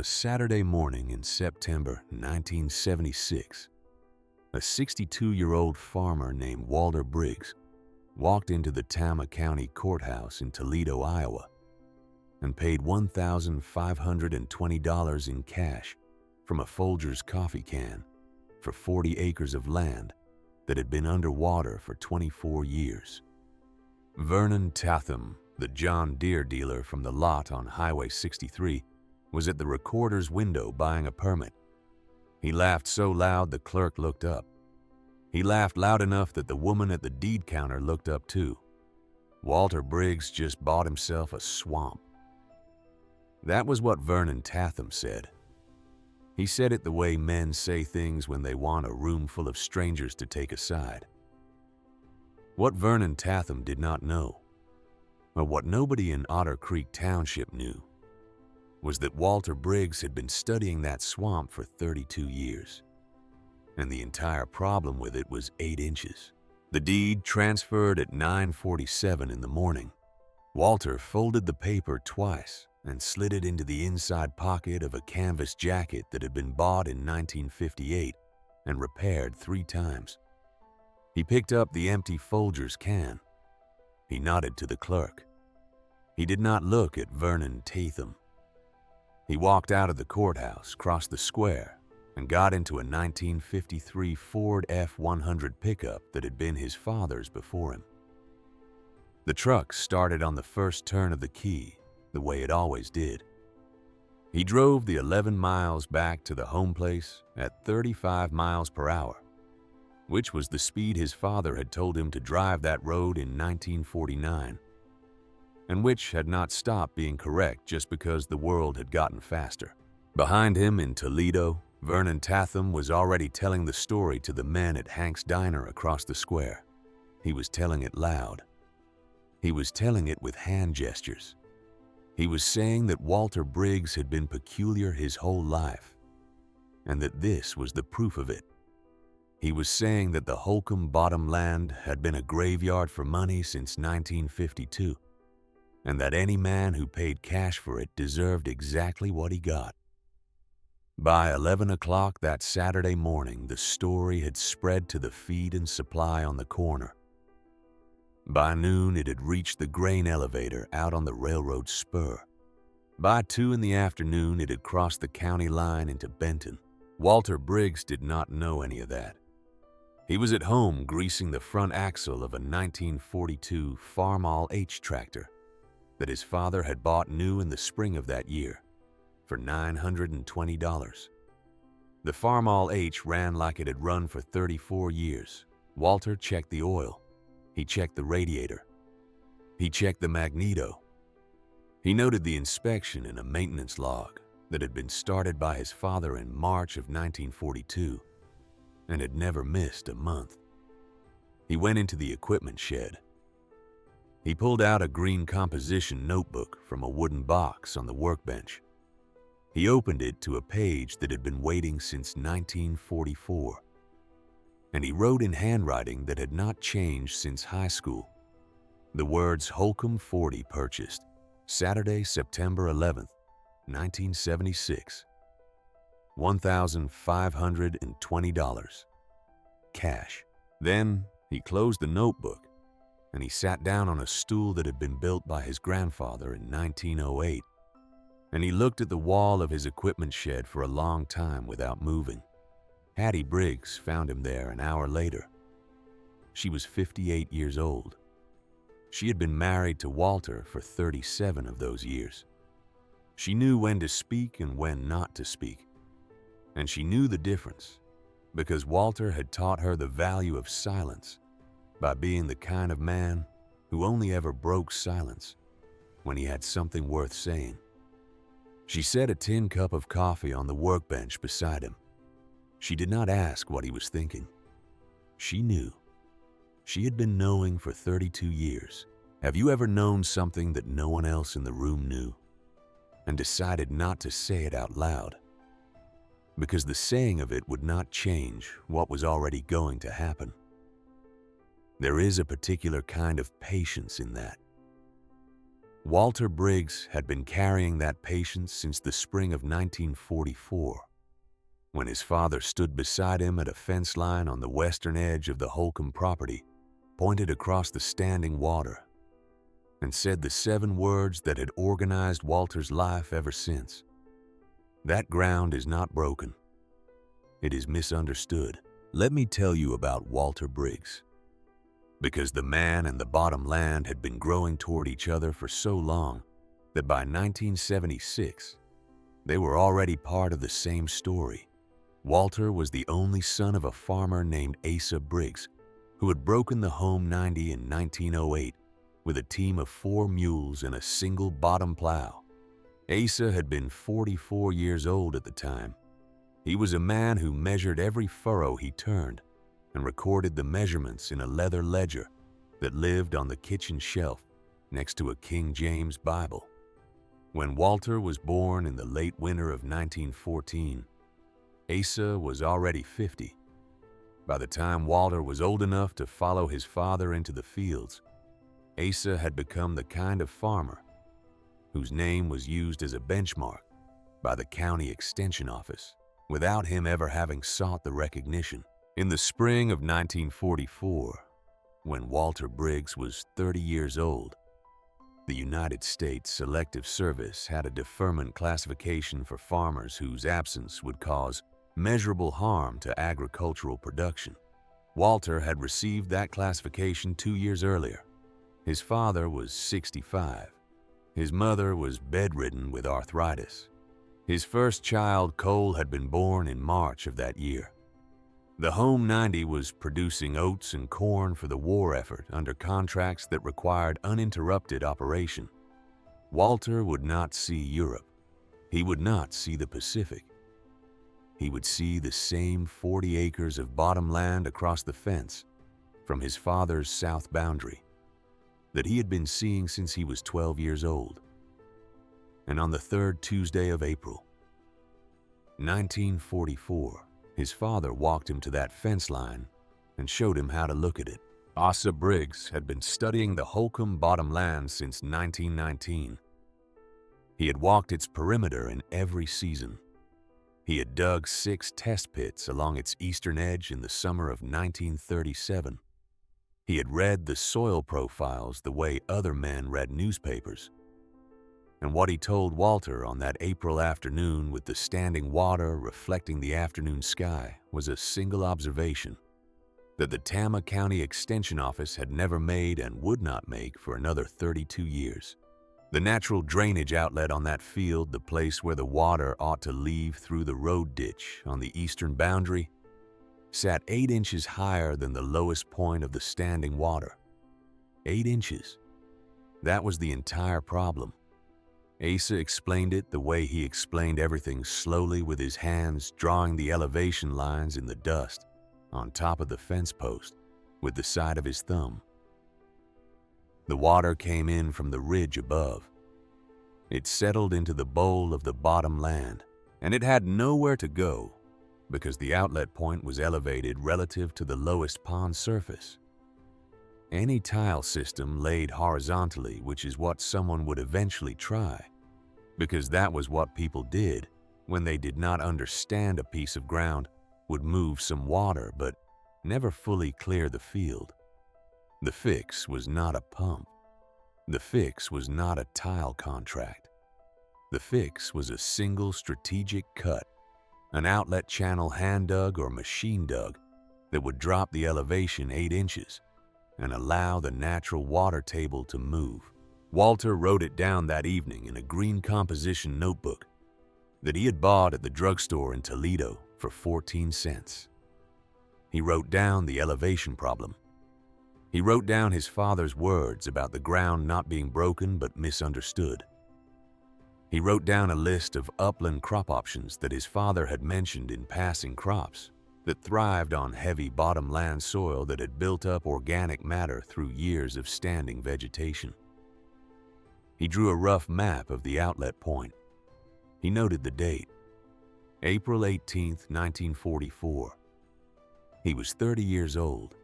Saturday morning in September 1976, a 62-year-old farmer named Walter Briggs walked into the Tama County courthouse in Toledo, Iowa, and paid $1,520 in cash from a Folgers coffee can for 40 acres of land that had been underwater for 24 years. Vernon Tatham, the John Deere dealer from the lot on Highway 63, was at the recorder's window buying a permit. He laughed so loud the clerk looked up. He laughed loud enough that the woman at the deed counter looked up too. Walter Briggs just bought himself a swamp. That was what Vernon Tatham said. He said it the way men say things when they want a room full of strangers to take aside. What Vernon Tatham did not know, or what nobody in Otter Creek Township knew, was that Walter Briggs had been studying that swamp for 32 years, and the entire problem with it was 8 inches. The deed transferred at 9:47 in the morning. Walter folded the paper twice and slid it into the inside pocket of a canvas jacket that had been bought in 1958 and repaired 3 times. He picked up the empty Folgers can. He nodded to the clerk. He did not look at Vernon Tatham. He walked out of the courthouse, crossed the square, and got into a 1953 Ford F100 pickup that had been his father's before him. The truck started on the first turn of the key, the way it always did. He drove the 11 miles back to the home place at 35 miles per hour, which was the speed his father had told him to drive that road in 1949, and which had not stopped being correct just because the world had gotten faster. Behind him in Toledo, Vernon Tatham was already telling the story to the men at Hank's Diner across the square. He was telling it loud. He was telling it with hand gestures. He was saying that Walter Briggs had been peculiar his whole life, and that this was the proof of it. He was saying that the Holcomb bottom land had been a graveyard for money since 1952, and that any man who paid cash for it deserved exactly what he got. By 11 o'clock that Saturday morning, the story had spread to the feed and supply on the corner. By noon, it had reached the grain elevator out on the railroad spur. By 2 in the afternoon, it had crossed the county line into Benton. Walter Briggs did not know any of that. He was at home greasing the front axle of a 1942 Farmall H tractor that his father had bought new in the spring of that year for $920. The Farmall H ran like it had run for 34 years. Walter checked the oil. He checked the radiator. He checked the magneto. He noted the inspection in a maintenance log that had been started by his father in March of 1942 and had never missed a month. He went into the equipment shed. He pulled out a green composition notebook from a wooden box on the workbench. He opened it to a page that had been waiting since 1944, and he wrote in handwriting that had not changed since high school the words Holcomb 40 purchased, Saturday, September 11th, 1976. $1,520. Cash. Then he closed the notebook and he sat down on a stool that had been built by his grandfather in 1908, and he looked at the wall of his equipment shed for a long time without moving. Sadie Briggs found him there an hour later. She was 58 years old. She had been married to Walter for 37 of those years. She knew when to speak and when not to speak, and she knew the difference because Walter had taught her the value of silence by being the kind of man who only ever broke silence when he had something worth saying. She set a tin cup of coffee on the workbench beside him. She did not ask what he was thinking. She knew. She had been knowing for 32 years. Have you ever known something that no one else in the room knew and decided not to say it out loud? Because the saying of it would not change what was already going to happen. There is a particular kind of patience in that. Walter Briggs had been carrying that patience since the spring of 1944, when his father stood beside him at a fence line on the western edge of the Holcomb property, pointed across the standing water, and said the 7 words that had organized Walter's life ever since. That ground is not broken. It is misunderstood. Let me tell you about Walter Briggs. Because the man and the bottom land had been growing toward each other for so long that by 1976, they were already part of the same story. Walter was the only son of a farmer named Asa Briggs, who had broken the Home 90 in 1908 with a team of 4 mules and a single bottom plow. Asa had been 44 years old at the time. He was a man who measured every furrow he turned and recorded the measurements in a leather ledger that lived on the kitchen shelf next to a King James Bible. When Walter was born in the late winter of 1914, Asa was already 50. By the time Walter was old enough to follow his father into the fields, Asa had become the kind of farmer whose name was used as a benchmark by the county extension office, without him ever having sought the recognition. In the spring of 1944, when Walter Briggs was 30 years old, the United States Selective Service had a deferment classification for farmers whose absence would cause measurable harm to agricultural production. Walter had received that classification 2 years earlier. His father was 65. His mother was bedridden with arthritis. His first child, Cole, had been born in March of that year. The Home 90 was producing oats and corn for the war effort under contracts that required uninterrupted operation. Walter would not see Europe. He would not see the Pacific. He would see the same 40 acres of bottom land across the fence from his father's south boundary that he had been seeing since he was 12 years old. And on the 3rd Tuesday of April, 1944, his father walked him to that fence line and showed him how to look at it. Asa Briggs had been studying the Holcomb bottom land since 1919. He had walked its perimeter in every season. He had dug 6 test pits along its eastern edge in the summer of 1937. He had read the soil profiles the way other men read newspapers. And what he told Walter on that April afternoon with the standing water reflecting the afternoon sky was a single observation that the Tama County Extension Office had never made and would not make for another 32 years. The natural drainage outlet on that field, the place where the water ought to leave through the road ditch on the eastern boundary, sat 8 inches higher than the lowest point of the standing water. 8 inches. That was the entire problem. Asa explained it the way he explained everything, slowly with his hands drawing the elevation lines in the dust on top of the fence post with the side of his thumb. The water came in from the ridge above. It settled into the bowl of the bottom land, and it had nowhere to go because the outlet point was elevated relative to the lowest pond surface. Any tile system laid horizontally, which is what someone would eventually try, because that was what people did when they did not understand a piece of ground, would move some water but never fully clear the field. The fix was not a pump. The fix was not a tile contract. The fix was a single strategic cut, an outlet channel hand-dug or machine-dug that would drop the elevation 8 inches and allow the natural water table to move. Walter wrote it down that evening in a green composition notebook that he had bought at the drugstore in Toledo for 14 cents. He wrote down the elevation problem. He wrote down his father's words about the ground not being broken but misunderstood. He wrote down a list of upland crop options that his father had mentioned in passing crops that thrived on heavy bottom-land soil that had built up organic matter through years of standing vegetation. He drew a rough map of the outlet point. He noted the date, April 18, 1944. He was 30 years old.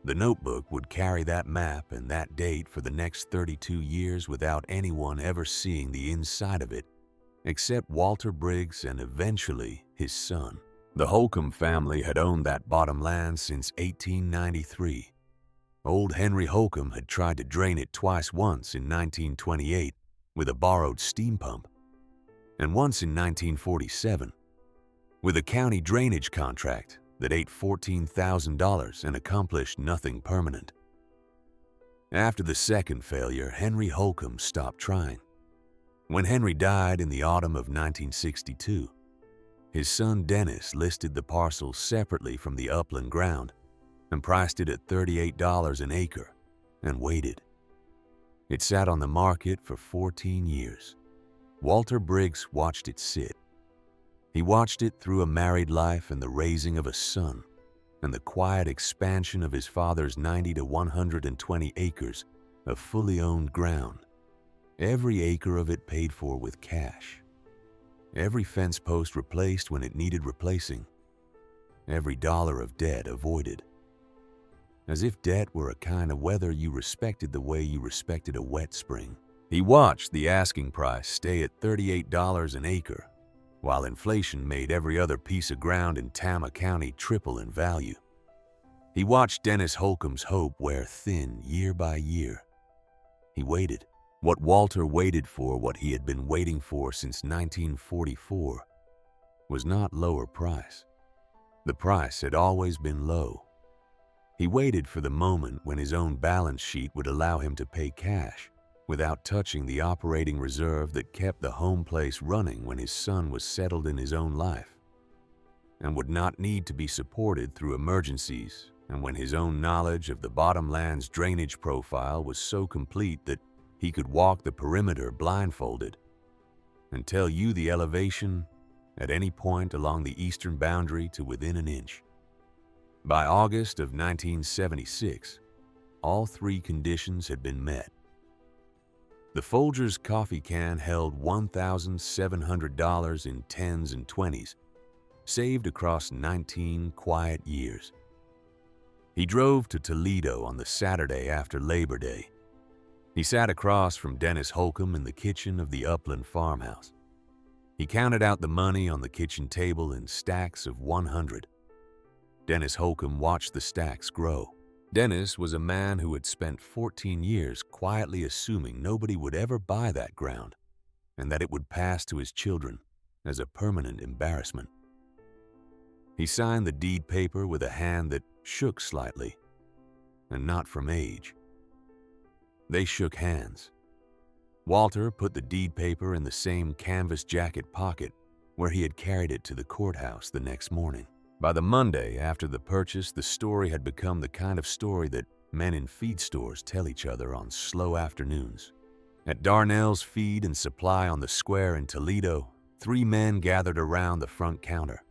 The notebook would carry that map and that date for the next 32 years without anyone ever seeing the inside of it, except Walter Briggs and eventually his son. The Holcomb family had owned that bottom land since 1893. Old Henry Holcomb had tried to drain it twice, once in 1928 with a borrowed steam pump, and once in 1947 with a county drainage contract that ate $14,000 and accomplished nothing permanent. After the second failure, Henry Holcomb stopped trying. When Henry died in the autumn of 1962, his son Dennis listed the parcel separately from the Upland ground and priced it at $38 an acre and waited. It sat on the market for 14 years. Walter Briggs watched it sit. He watched it through a married life and the raising of a son and the quiet expansion of his father's 90 to 120 acres of fully owned ground. Every acre of it paid for with cash. Every fence post replaced when it needed replacing. Every dollar of debt avoided. As if debt were a kind of weather you respected the way you respected a wet spring. He watched the asking price stay at $38 an acre, while inflation made every other piece of ground in Tama County triple in value. He watched Dennis Holcomb's hope wear thin year by year. He waited. What Walter waited for, what he had been waiting for since 1944, was not lower price. The price had always been low. He waited for the moment when his own balance sheet would allow him to pay cash without touching the operating reserve that kept the home place running when his son was settled in his own life and would not need to be supported through emergencies, and when his own knowledge of the bottomland's drainage profile was so complete that he could walk the perimeter blindfolded and tell you the elevation at any point along the eastern boundary to within an inch. By August of 1976, all three conditions had been met. The Folgers coffee can held $1,700 in 10s and 20s, saved across 19 quiet years. He drove to Toledo on the Saturday after Labor Day. He sat across from Dennis Holcomb in the kitchen of the Upland farmhouse. He counted out the money on the kitchen table in stacks of 100. Dennis Holcomb watched the stacks grow. Dennis was a man who had spent 14 years quietly assuming nobody would ever buy that ground and that it would pass to his children as a permanent embarrassment. He signed the deed paper with a hand that shook slightly, and not from age. They shook hands. Walter put the deed paper in the same canvas jacket pocket where he had carried it to the courthouse the next morning. By the Monday after the purchase, the story had become the kind of story that men in feed stores tell each other on slow afternoons. At Darnell's Feed and Supply on the square in Toledo, three men gathered around the front counter.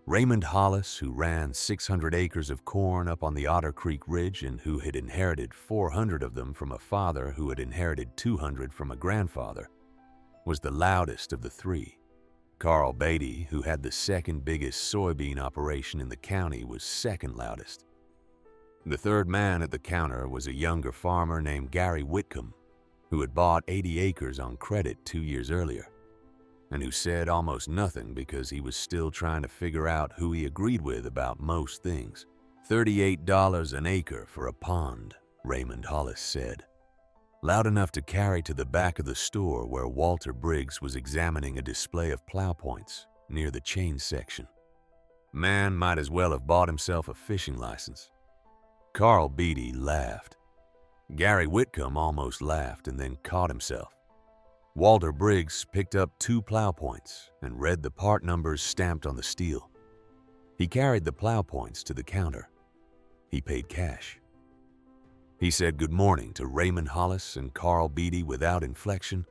Raymond Hollis, who ran 600 acres of corn up on the Otter Creek Ridge and who had inherited 400 of them from a father who had inherited 200 from a grandfather, was the loudest of the three. Carl Beatty, who had the second biggest soybean operation in the county, was second loudest. The third man at the counter was a younger farmer named Gary Whitcomb, who had bought 80 acres on credit 2 years earlier, and who said almost nothing because he was still trying to figure out who he agreed with about most things. $38 an acre for a pond, Raymond Hollis said, loud enough to carry to the back of the store where Walter Briggs was examining a display of plow points near the chain section. Man might as well have bought himself a fishing license. Carl Beatty laughed. Gary Whitcomb almost laughed and then caught himself. Walter Briggs picked up 2 plow points and read the part numbers stamped on the steel. He carried the plow points to the counter. He paid cash. He said good morning to Raymond Hollis and Carl Beatty without inflection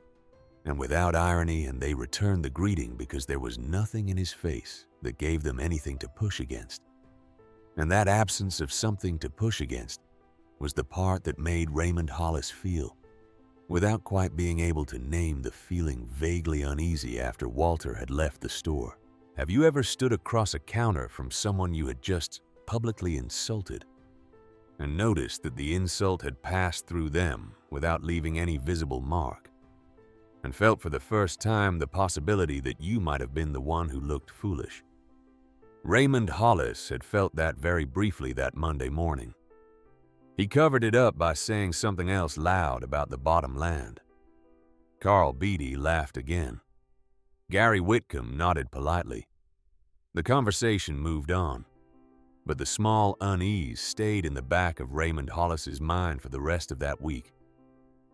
and without irony, and they returned the greeting because there was nothing in his face that gave them anything to push against. And that absence of something to push against was the part that made Raymond Hollis feel, without quite being able to name the feeling, vaguely uneasy after Walter had left the store. Have you ever stood across a counter from someone you had just publicly insulted and noticed that the insult had passed through them without leaving any visible mark, and felt for the first time the possibility that you might have been the one who looked foolish. Raymond Hollis had felt that very briefly that Monday morning. He covered it up by saying something else loud about the bottom land. Carl Beatty laughed again. Gary Whitcomb nodded politely. The conversation moved on, but the small unease stayed in the back of Raymond Hollis's mind for the rest of that week,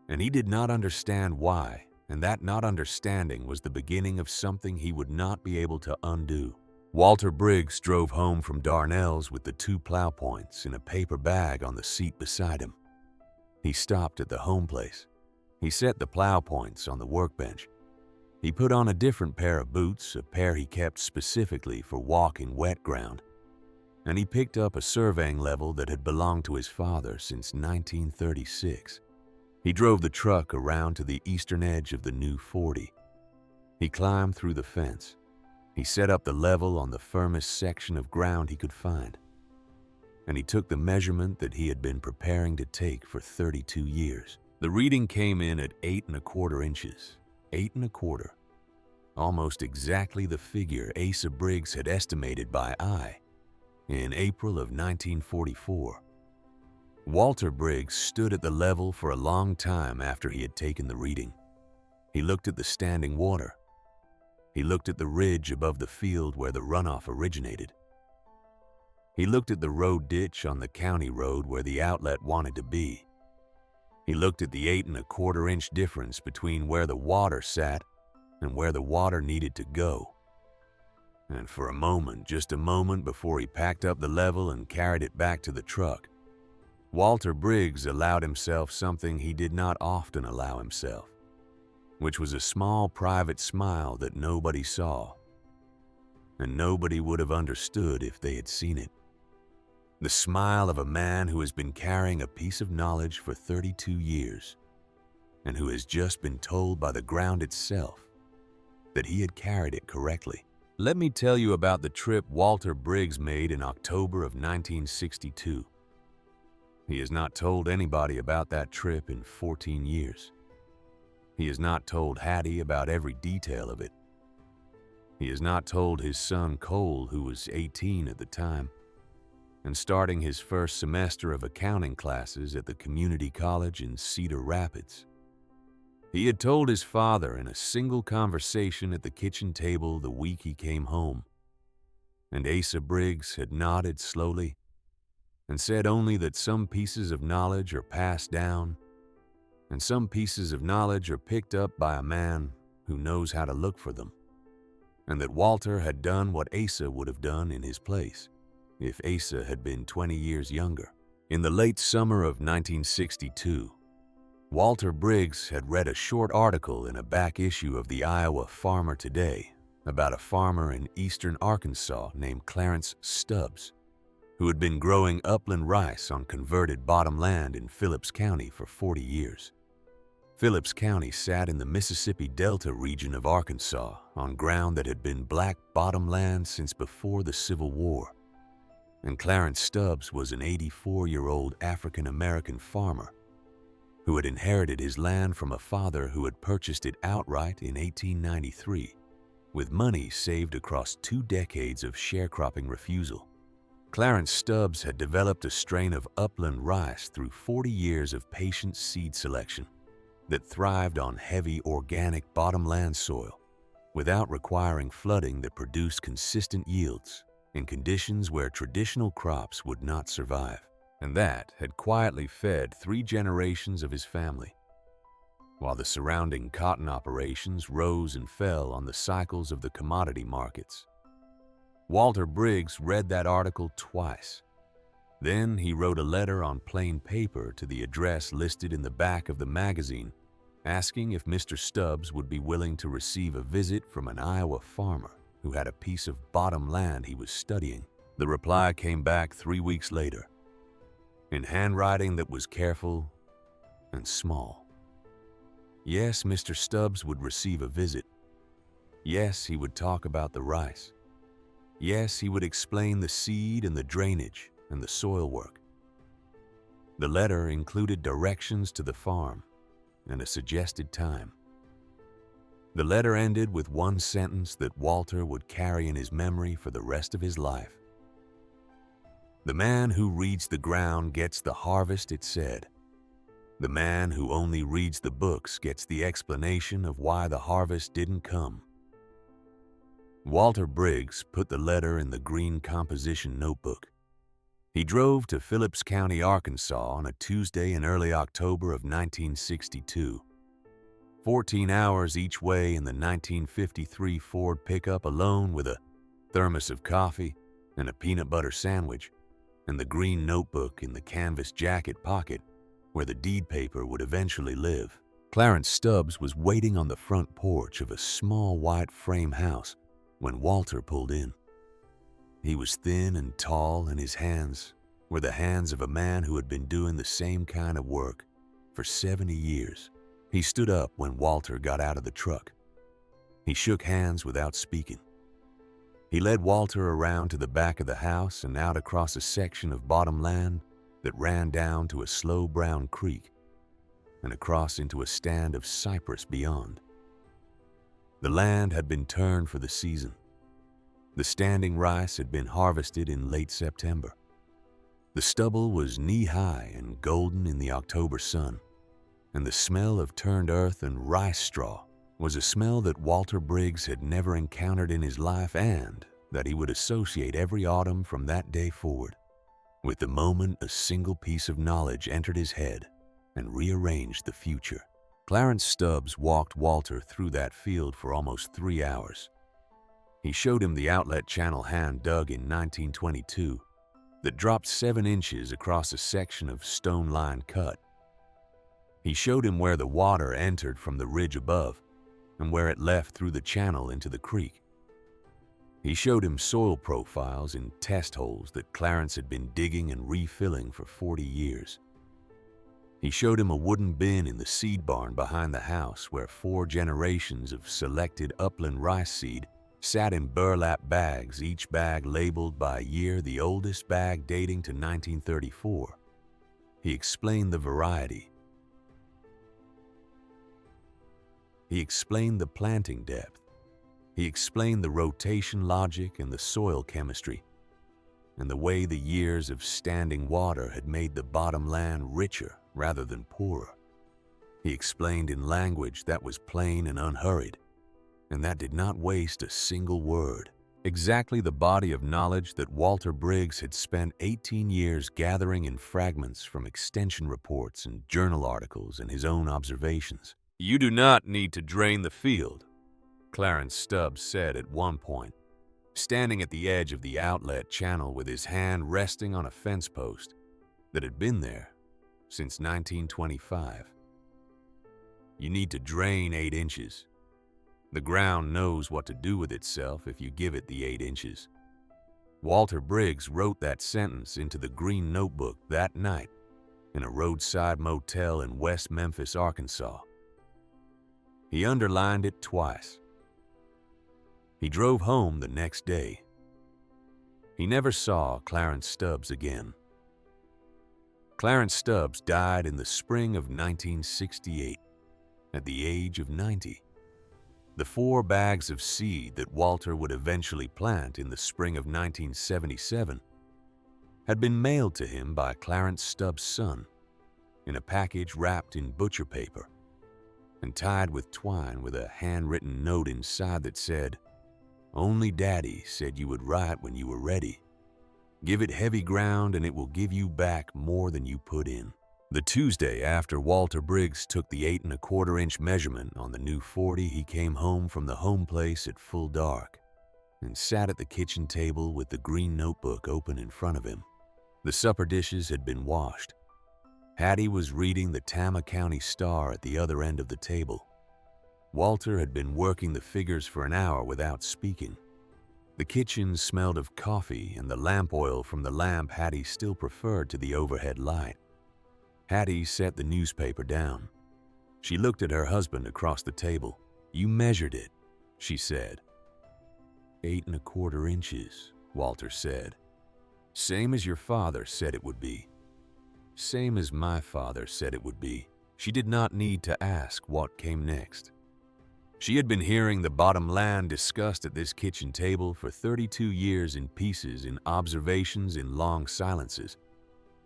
and he did not understand why, and that not understanding was the beginning of something he would not be able to undo. Walter Briggs drove home from Darnell's with the 2 plow points in a paper bag on the seat beside him. He stopped at the home place. He set the plow points on the workbench. He put on a different pair of boots, a pair he kept specifically for walking wet ground, and he picked up a surveying level that had belonged to his father since 1936. He drove the truck around to the eastern edge of the new 40. He climbed through the fence. He set up the level on the firmest section of ground he could find, and he took the measurement that he had been preparing to take for 32 years. The reading came in at 8¼ inches, 8¼ almost exactly the figure Asa Briggs had estimated by eye in April of 1944. Walter Briggs stood at the level for a long time after he had taken the reading. He looked at the standing water. He looked at the ridge above the field where the runoff originated. He looked at the road ditch on the county road where the outlet wanted to be. He looked at the 8¼ inch difference between where the water sat and where the water needed to go. And for a moment, just a moment before he packed up the level and carried it back to the truck, Walter Briggs allowed himself something he did not often allow himself, which was a small private smile that nobody saw, and nobody would have understood if they had seen it. The smile of a man who has been carrying a piece of knowledge for 32 years, and who has just been told by the ground itself that he had carried it correctly. Let me tell you about the trip Walter Briggs made in October of 1962. He has not told anybody about that trip in 14 years. He has not told Hattie about every detail of it. He has not told his son Cole, who was 18 at the time, and starting his first semester of accounting classes at the community college in Cedar Rapids. He had told his father in a single conversation at the kitchen table the week he came home, and Asa Briggs had nodded slowly and said only that some pieces of knowledge are passed down and some pieces of knowledge are picked up by a man who knows how to look for them, and that Walter had done what Asa would have done in his place if Asa had been 20 years younger. In the late summer of 1962, Walter Briggs had read a short article in a back issue of the Iowa Farmer Today about a farmer in eastern Arkansas named Clarence Stubbs, who had been growing upland rice on converted bottom land in Phillips County for 40 years. Phillips County sat in the Mississippi Delta region of Arkansas on ground that had been black bottom land since before the Civil War, and Clarence Stubbs was an 84-year-old African-American farmer who had inherited his land from a father who had purchased it outright in 1893 with money saved across 2 decades of sharecropping refusal. Clarence Stubbs had developed a strain of upland rice through 40 years of patient seed selection that thrived on heavy organic bottomland soil without requiring flooding that produced consistent yields in conditions where traditional crops would not survive, and that had quietly fed 3 generations of his family, while the surrounding cotton operations rose and fell on the cycles of the commodity markets. Walter Briggs read that article twice. Then he wrote a letter on plain paper to the address listed in the back of the magazine, asking if Mr. Stubbs would be willing to receive a visit from an Iowa farmer who had a piece of bottom land he was studying. The reply came back 3 weeks later, in handwriting that was careful and small. Yes, Mr. Stubbs would receive a visit. Yes, he would talk about the rice. Yes, he would explain the seed and the drainage and the soil work. The letter included directions to the farm and a suggested time. The letter ended with one sentence that Walter would carry in his memory for the rest of his life. "The man who reads the ground gets the harvest," it said. "The man who only reads the books gets the explanation of why the harvest didn't come." Walter Briggs put the letter in the green composition notebook. He drove to Phillips County, Arkansas on a Tuesday in early October of 1962. 14 hours each way in the 1953 Ford pickup alone with a thermos of coffee and a peanut butter sandwich and the green notebook in the canvas jacket pocket where the deed paper would eventually live. Clarence Stubbs was waiting on the front porch of a small white frame house when Walter pulled in. He was thin and tall, and his hands were the hands of a man who had been doing the same kind of work for 70 years. He stood up when Walter got out of the truck. He shook hands without speaking. He led Walter around to the back of the house and out across a section of bottom land that ran down to a slow brown creek and across into a stand of cypress beyond. The land had been turned for the season. The standing rice had been harvested in late September. The stubble was knee-high and golden in the October sun, and the smell of turned earth and rice straw was a smell that Walter Briggs had never encountered in his life and that he would associate every autumn from that day forward. With the moment, a single piece of knowledge entered his head and rearranged the future. Clarence Stubbs walked Walter through that field for almost 3 hours. He showed him the outlet channel hand dug in 1922 that dropped 7 inches across a section of stone-lined cut. He showed him where the water entered from the ridge above and where it left through the channel into the creek. He showed him soil profiles in test holes that Clarence had been digging and refilling for 40 years. He showed him a wooden bin in the seed barn behind the house where 4 generations of selected Upland rice seed sat in burlap bags, each bag labeled by year, the oldest bag dating to 1934. He explained the variety. He explained the planting depth. He explained the rotation logic and the soil chemistry, and the way the years of standing water had made the bottom land richer rather than poorer. He explained in language that was plain and unhurried, and that did not waste a single word. Exactly the body of knowledge that Walter Briggs had spent 18 years gathering in fragments from extension reports and journal articles and his own observations. "You do not need to drain the field," Clarence Stubbs said at one point, standing at the edge of the outlet channel with his hand resting on a fence post that had been there since 1925. "You need to drain 8 inches. The ground knows what to do with itself if you give it the 8 inches. Walter Briggs wrote that sentence into the green notebook that night in a roadside motel in West Memphis, Arkansas. He underlined it twice. He drove home the next day. He never saw Clarence Stubbs again. Clarence Stubbs died in the spring of 1968 at the age of 90. The 4 bags of seed that Walter would eventually plant in the spring of 1977 had been mailed to him by Clarence Stubbs' son in a package wrapped in butcher paper and tied with twine with a handwritten note inside that said, "Only Daddy said you would write when you were ready. Give it heavy ground and it will give you back more than you put in." The Tuesday after Walter Briggs took the 8 1/4 inch measurement on the new 40, he came home from the home place at full dark and sat at the kitchen table with the green notebook open in front of him. The supper dishes had been washed. Hattie was reading the Tama County Star at the other end of the table. Walter had been working the figures for an hour without speaking. The kitchen smelled of coffee and the lamp oil from the lamp Hattie still preferred to the overhead light. Hattie set the newspaper down. She looked at her husband across the table. "You measured it," she said. 8 1/4 inches, Walter said. "Same as your father said it would be." same as my father said it would be. She did not need to ask what came next. She had been hearing the bottom land discussed at this kitchen table for 32 years in pieces, in observations, in long silences,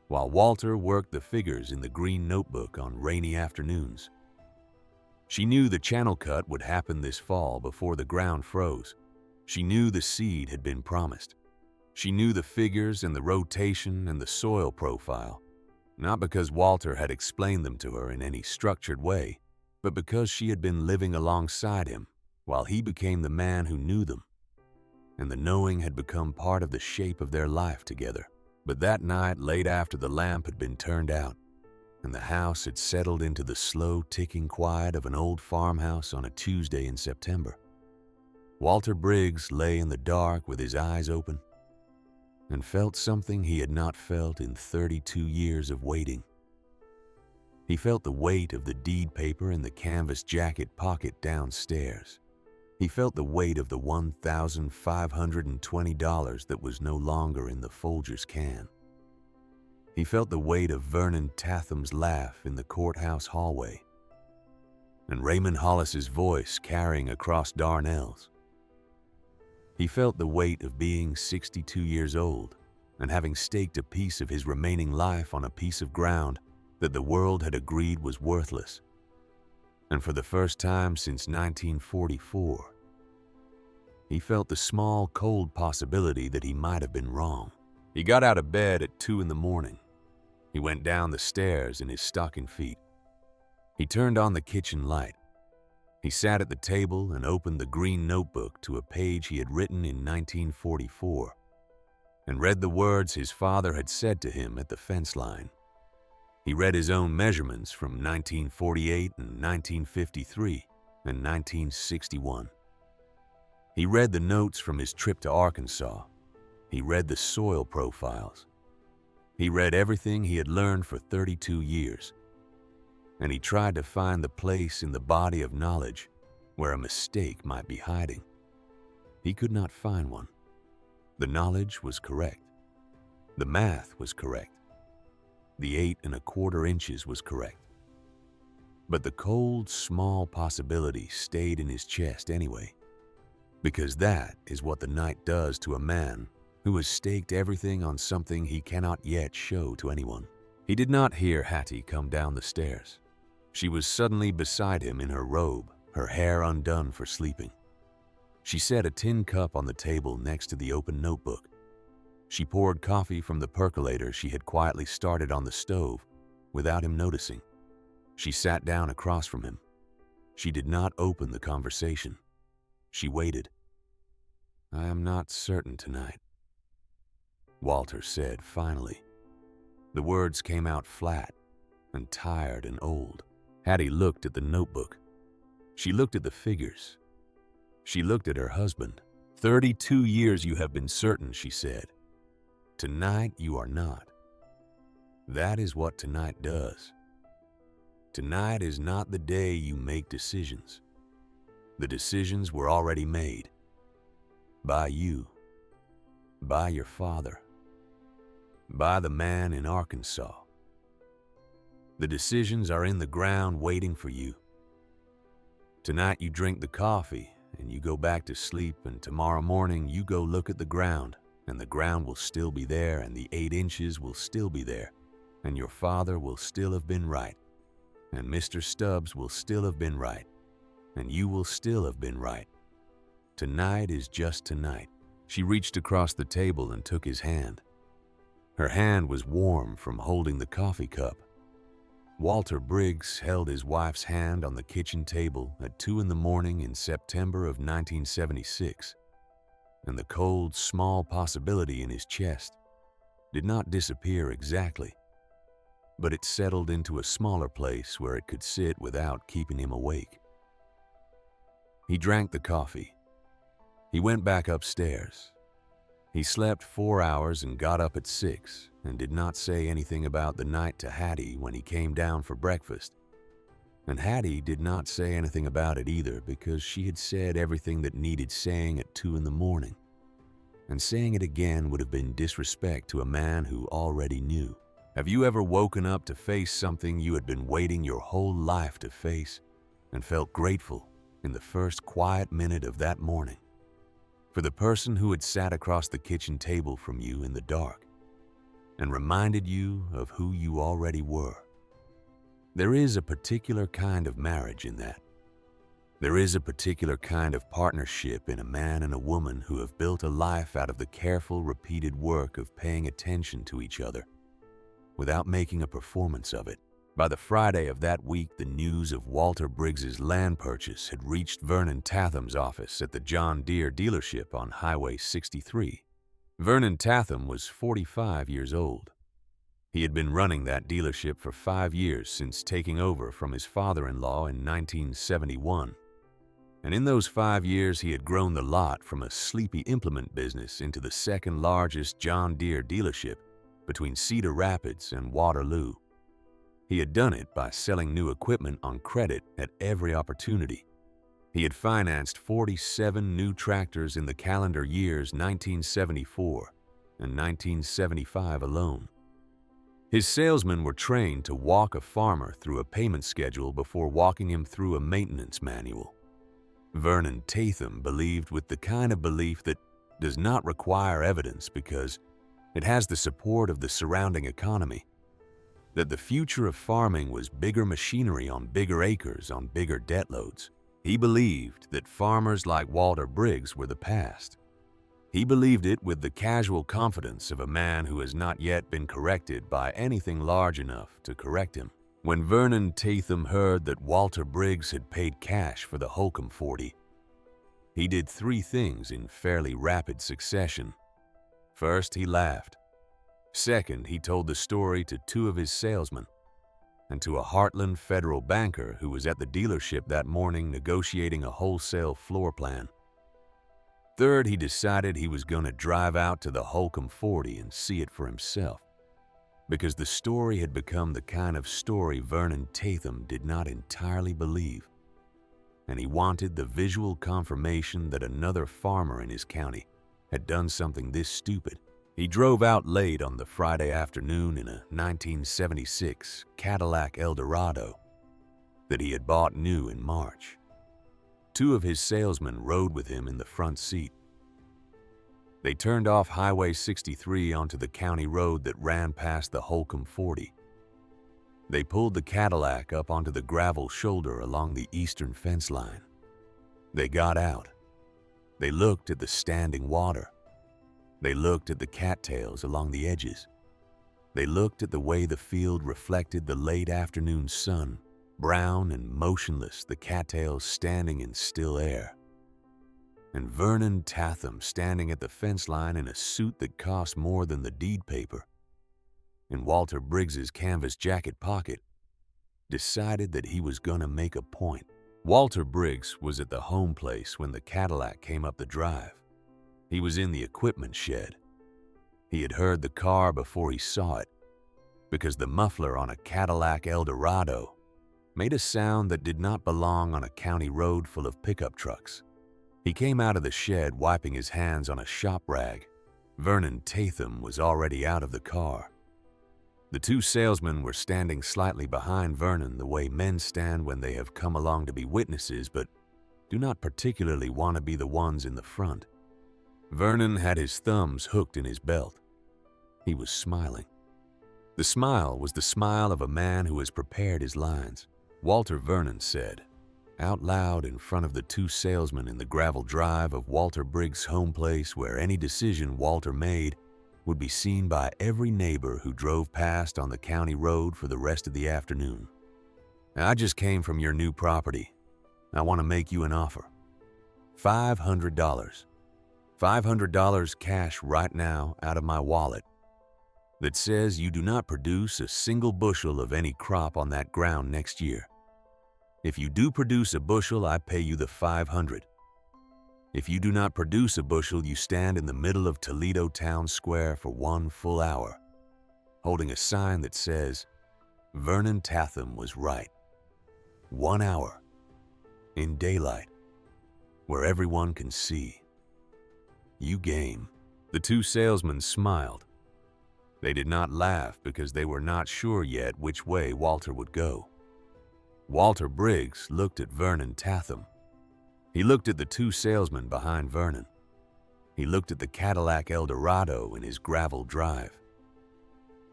while Walter worked the figures in the green notebook on rainy afternoons. She knew the channel cut would happen this fall before the ground froze. She knew the seed had been promised. She knew the figures and the rotation and the soil profile, not because Walter had explained them to her in any structured way, but because she had been living alongside him while he became the man who knew them, and the knowing had become part of the shape of their life together. But that night, late after the lamp had been turned out, and the house had settled into the slow ticking quiet of an old farmhouse on a Tuesday in September, Walter Briggs lay in the dark with his eyes open and felt something he had not felt in 32 years of waiting. He felt the weight of the deed paper in the canvas jacket pocket downstairs. He felt the weight of the $1,520 that was no longer in the Folgers can. He felt the weight of Vernon Tatham's laugh in the courthouse hallway, and Raymond Hollis's voice carrying across Darnell's. He felt the weight of being 62 years old and having staked a piece of his remaining life on a piece of ground that the world had agreed was worthless. And for the first time since 1944, he felt the small, cold possibility that he might have been wrong. He got out of bed at 2 in the morning. He went down the stairs in his stocking feet. He turned on the kitchen light. He sat at the table and opened the green notebook to a page he had written in 1944 and read the words his father had said to him at the fence line. He read his own measurements from 1948 and 1953 and 1961. He read the notes from his trip to Arkansas. He read the soil profiles. He read everything he had learned for 32 years. And he tried to find the place in the body of knowledge where a mistake might be hiding. He could not find one. The knowledge was correct. The math was correct. The 8 1/4 inches was correct. But the cold, small possibility stayed in his chest anyway, because that is what the night does to a man who has staked everything on something he cannot yet show to anyone. He did not hear Hattie come down the stairs. She was suddenly beside him in her robe, her hair undone for sleeping. She set a tin cup on the table next to the open notebook. She poured coffee from the percolator she had quietly started on the stove without him noticing. She sat down across from him. She did not open the conversation. She waited. "I am not certain tonight," Walter said finally. The words came out flat and tired and old. Hattie looked at the notebook. She looked at the figures. She looked at her husband. 32 years you have been certain," she said. "Tonight you are not. That is what tonight does. Tonight is not the day you make decisions. The decisions were already made. By you. By your father. By the man in Arkansas. The decisions are in the ground waiting for you. Tonight you drink the coffee and you go back to sleep, and tomorrow morning you go look at the ground, and the ground will still be there, and the 8 inches will still be there, and your father will still have been right, and Mr. Stubbs will still have been right, and you will still have been right. Tonight is just tonight." She reached across the table and took his hand. Her hand was warm from holding the coffee cup. Walter Briggs held his wife's hand on the kitchen table at 2 in the morning in September of 1976, and the cold, small possibility in his chest did not disappear exactly, but it settled into a smaller place where it could sit without keeping him awake. He drank the coffee. He went back upstairs. He slept 4 hours and got up at 6 and did not say anything about the night to Hattie when he came down for breakfast. And Hattie did not say anything about it either, because she had said everything that needed saying at 2 in the morning. And saying it again would have been disrespect to a man who already knew. Have you ever woken up to face something you had been waiting your whole life to face and felt grateful in the first quiet minute of that morning for the person who had sat across the kitchen table from you in the dark and reminded you of who you already were? There is a particular kind of marriage in that. There is a particular kind of partnership in a man and a woman who have built a life out of the careful, repeated work of paying attention to each other without making a performance of it. By the Friday of that week, the news of Walter Briggs's land purchase had reached Vernon Tatham's office at the John Deere dealership on Highway 63. Vernon Tatham was 45 years old. He had been running that dealership for 5 years since taking over from his father-in-law in 1971. And in those 5 years, he had grown the lot from a sleepy implement business into the second largest John Deere dealership between Cedar Rapids and Waterloo. He had done it by selling new equipment on credit at every opportunity. He had financed 47 new tractors in the calendar years 1974 and 1975 alone. His salesmen were trained to walk a farmer through a payment schedule before walking him through a maintenance manual. Vernon Tatham believed with the kind of belief that does not require evidence because it has the support of the surrounding economy, that the future of farming was bigger machinery on bigger acres on bigger debt loads. He believed that farmers like Walter Briggs were the past. He believed it with the casual confidence of a man who has not yet been corrected by anything large enough to correct him. When Vernon Tatham heard that Walter Briggs had paid cash for the Holcomb 40, he did 3 things in fairly rapid succession. First, he laughed. Second, he told the story to 2 of his salesmen and to a Heartland federal banker who was at the dealership that morning negotiating a wholesale floor plan. Third, he decided he was going to drive out to the Holcomb 40 and see it for himself, because the story had become the kind of story Vernon Tatham did not entirely believe, and he wanted the visual confirmation that another farmer in his county had done something this stupid. He drove out late on the Friday afternoon in a 1976 Cadillac Eldorado that he had bought new in March. 2 of his salesmen rode with him in the front seat. They turned off Highway 63 onto the county road that ran past the Holcomb 40. They pulled the Cadillac up onto the gravel shoulder along the eastern fence line. They got out. They looked at the standing water. They looked at the cattails along the edges. They looked at the way the field reflected the late afternoon sun, brown and motionless, the cattails standing in still air. And Vernon Tatham standing at the fence line in a suit that cost more than the deed paper, in Walter Briggs's canvas jacket pocket, decided that he was going to make a point. Walter Briggs was at the home place when the Cadillac came up the drive. He was in the equipment shed. He had heard the car before he saw it, because the muffler on a Cadillac Eldorado made a sound that did not belong on a county road full of pickup trucks. He came out of the shed wiping his hands on a shop rag. Vernon Tatham was already out of the car. The 2 salesmen were standing slightly behind Vernon the way men stand when they have come along to be witnesses but do not particularly want to be the ones in the front. Vernon had his thumbs hooked in his belt. He was smiling. The smile was the smile of a man who has prepared his lines. Walter, Vernon said, out loud in front of the 2 salesmen in the gravel drive of Walter Briggs' home place, where any decision Walter made would be seen by every neighbor who drove past on the county road for the rest of the afternoon. I just came from your new property. I want to make you an offer. $500. $500 cash right now out of my wallet that says you do not produce a single bushel of any crop on that ground next year. If you do produce a bushel, I pay you the $500. If you do not produce a bushel, you stand in the middle of Toledo town square for 1 full hour, holding a sign that says, Vernon Tatham was right. 1 hour, in daylight, where everyone can see. You game. The 2 salesmen smiled. They did not laugh because they were not sure yet which way Walter would go. Walter Briggs looked at Vernon Tatham. He looked at the two salesmen behind Vernon. He looked at the Cadillac Eldorado in his gravel drive.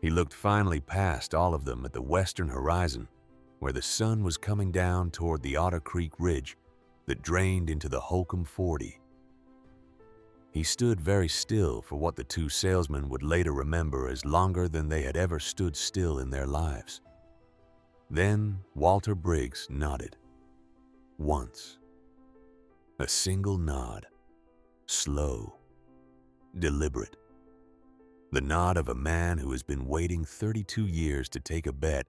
He looked finally past all of them at the western horizon, where the sun was coming down toward the Otter Creek Ridge that drained into the Holcomb 40. He stood very still for what the two salesmen would later remember as longer than they had ever stood still in their lives. Then Walter Briggs nodded. Once. A single nod. Slow. Deliberate. The nod of a man who has been waiting 32 years to take a bet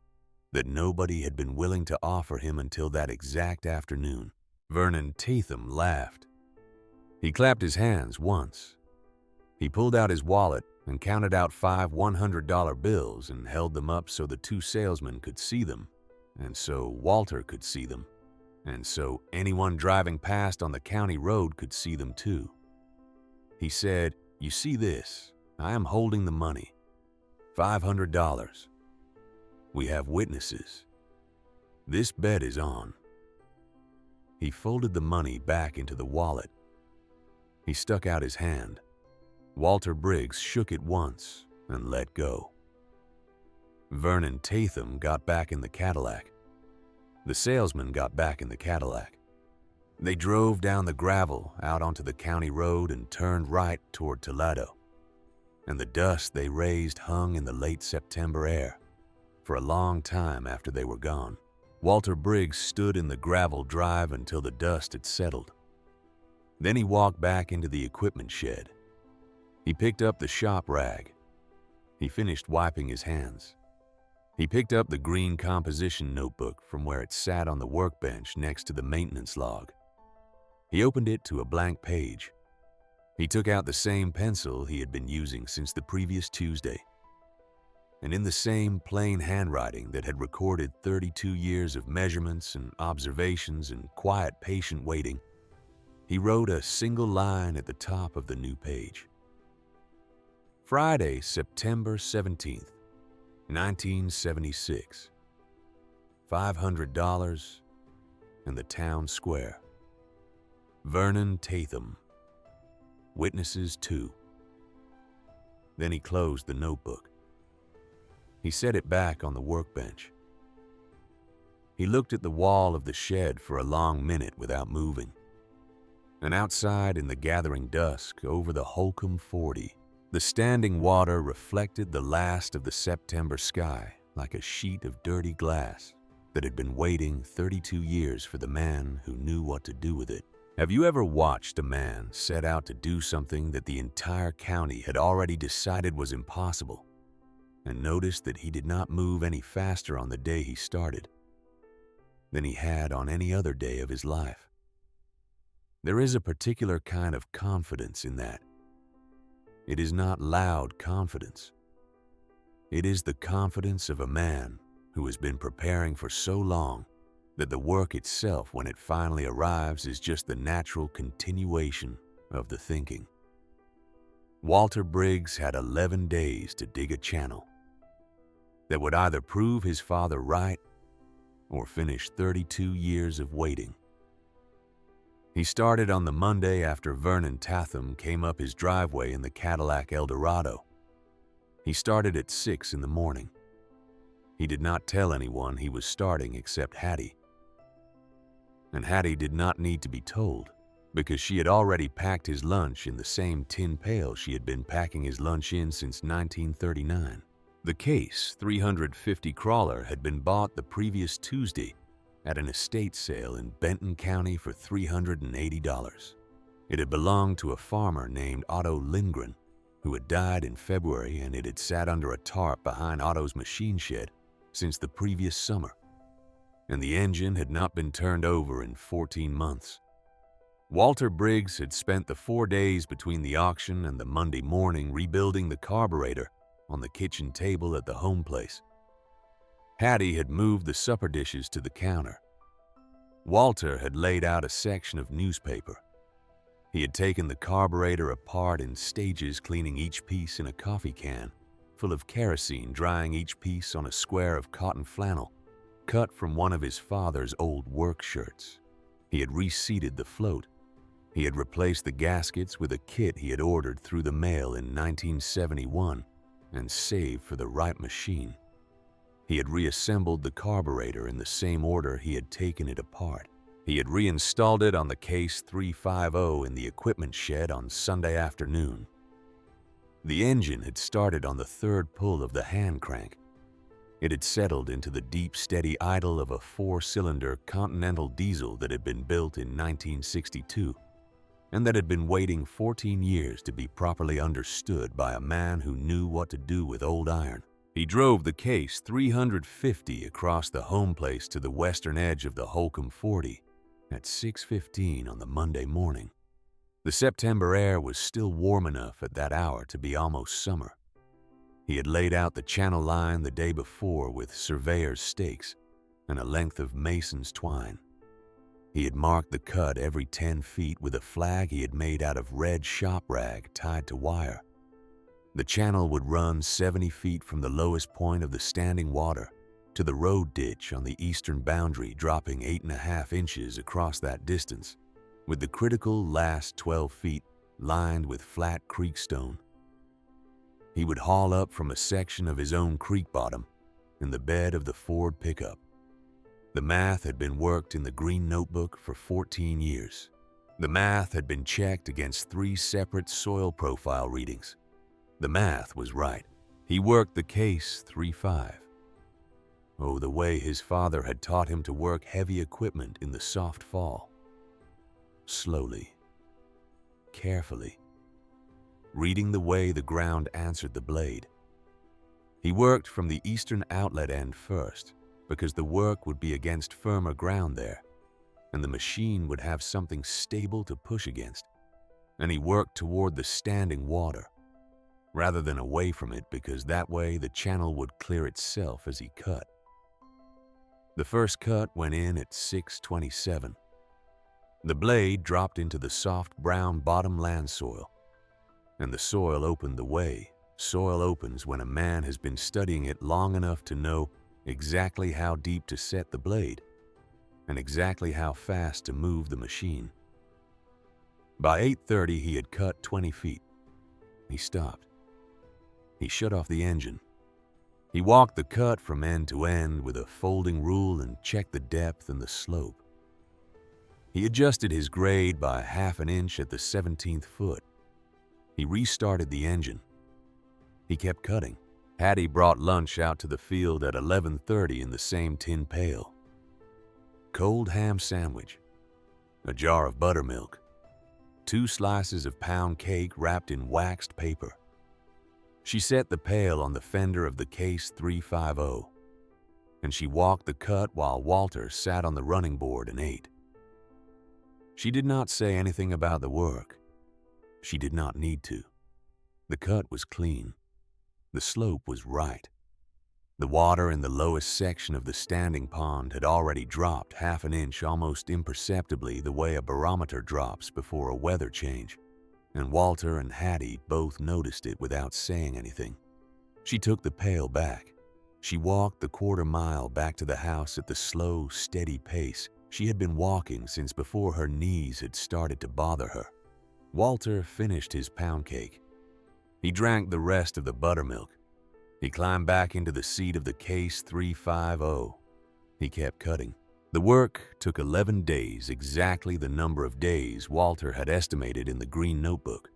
that nobody had been willing to offer him until that exact afternoon. Vernon Tatham laughed. He clapped his hands once. He pulled out his wallet and counted out 5 $100 bills and held them up so the two salesmen could see them, and so Walter could see them, and so anyone driving past on the county road could see them too. He said, "You see this? I am holding the money. $500. We have witnesses. This bet is on." He folded the money back into the wallet. He stuck out his hand. Walter Briggs shook it once and let go. Vernon Tatham got back in the Cadillac. The salesman got back in the Cadillac. They drove down the gravel out onto the county road and turned right toward Toledo. And the dust they raised hung in the late September air for a long time after they were gone. Walter Briggs stood in the gravel drive until the dust had settled. Then he walked back into the equipment shed. He picked up the shop rag. He finished wiping his hands. He picked up the green composition notebook from where it sat on the workbench next to the maintenance log. He opened it to a blank page. He took out the same pencil he had been using since the previous Tuesday. And in the same plain handwriting that had recorded 32 years of measurements and observations and quiet, patient waiting, he wrote a single line at the top of the new page. Friday, September 17th, 1976. $500 in the town square. Vernon Tatham. Witnesses 2. Then he closed the notebook. He set it back on the workbench. He looked at the wall of the shed for a long minute without moving. And outside in the gathering dusk over the Holcomb 40, the standing water reflected the last of the September sky like a sheet of dirty glass that had been waiting 32 years for the man who knew what to do with it. Have you ever watched a man set out to do something that the entire county had already decided was impossible, and noticed that he did not move any faster on the day he started than he had on any other day of his life? There is a particular kind of confidence in that. It is not loud confidence. It is the confidence of a man who has been preparing for so long that the work itself, when it finally arrives, is just the natural continuation of the thinking. Walter Briggs had 11 days to dig a channel that would either prove his father right or finish 32 years of waiting. He started on the Monday after Vernon Tatham came up his driveway in the Cadillac Eldorado. He started at 6 in the morning. He did not tell anyone he was starting except Hattie. And Hattie did not need to be told, because she had already packed his lunch in the same tin pail she had been packing his lunch in since 1939. The Case 350 crawler had been bought the previous Tuesday at an estate sale in Benton County for $380. It had belonged to a farmer named Otto Lindgren, who had died in February, and it had sat under a tarp behind Otto's machine shed since the previous summer, and the engine had not been turned over in 14 months. Walter Briggs had spent the 4 days between the auction and the Monday morning rebuilding the carburetor on the kitchen table at the home place. Hattie had moved the supper dishes to the counter. Walter had laid out a section of newspaper. He had taken the carburetor apart in stages, cleaning each piece in a coffee can full of kerosene, drying each piece on a square of cotton flannel cut from one of his father's old work shirts. He had reseated the float. He had replaced the gaskets with a kit he had ordered through the mail in 1971 and saved for the right machine. He had reassembled the carburetor in the same order he had taken it apart. He had reinstalled it on the Case 350 in the equipment shed on Sunday afternoon. The engine had started on the third pull of the hand crank. It had settled into the deep, steady idle of a 4-cylinder Continental diesel that had been built in 1962 and that had been waiting 14 years to be properly understood by a man who knew what to do with old iron. He drove the Case 350 across the home place to the western edge of the Holcomb 40 at 6:15 on the Monday morning. The September air was still warm enough at that hour to be almost summer. He had laid out the channel line the day before with surveyor's stakes and a length of mason's twine. He had marked the cut every 10 feet with a flag he had made out of red shop rag tied to wire. The channel would run 70 feet from the lowest point of the standing water to the road ditch on the eastern boundary, dropping 8.5 inches across that distance, with the critical last 12 feet lined with flat creek stone. He would haul up from a section of his own creek bottom in the bed of the Ford pickup. The math had been worked in the green notebook for 14 years. The math had been checked against 3 separate soil profile readings. The math was right. He worked the Case 3.5. Oh, the way his father had taught him to work heavy equipment in the soft fall. Slowly, carefully, reading the way the ground answered the blade. He worked from the eastern outlet end first, because the work would be against firmer ground there, and the machine would have something stable to push against. And he worked toward the standing water, rather than away from it, because that way the channel would clear itself as he cut. The first cut went in at 6:27. The blade dropped into the soft brown bottom land soil, and the soil opened the way soil opens when a man has been studying it long enough to know exactly how deep to set the blade and exactly how fast to move the machine. By 8:30, he had cut 20 feet. He stopped. He shut off the engine. He walked the cut from end to end with a folding rule and checked the depth and the slope. He adjusted his grade by 1/2 inch at the 17th foot. He restarted the engine. He kept cutting. Hattie brought lunch out to the field at 11:30 in the same tin pail. Cold ham sandwich, a jar of buttermilk, 2 slices of pound cake wrapped in waxed paper. She set the pail on the fender of the Case 350, and she walked the cut while Walter sat on the running board and ate. She did not say anything about the work. She did not need to. The cut was clean. The slope was right. The water in the lowest section of the standing pond had already dropped 1/2 inch almost imperceptibly, the way a barometer drops before a weather change, and Walter and Hattie both noticed it without saying anything. She took the pail back. She walked the 1/4 mile back to the house at the slow, steady pace she had been walking since before her knees had started to bother her. Walter finished his pound cake. He drank the rest of the buttermilk. He climbed back into the seat of the Case 350. He kept cutting. The work took 11 days, exactly the number of days Walter had estimated in the green notebook.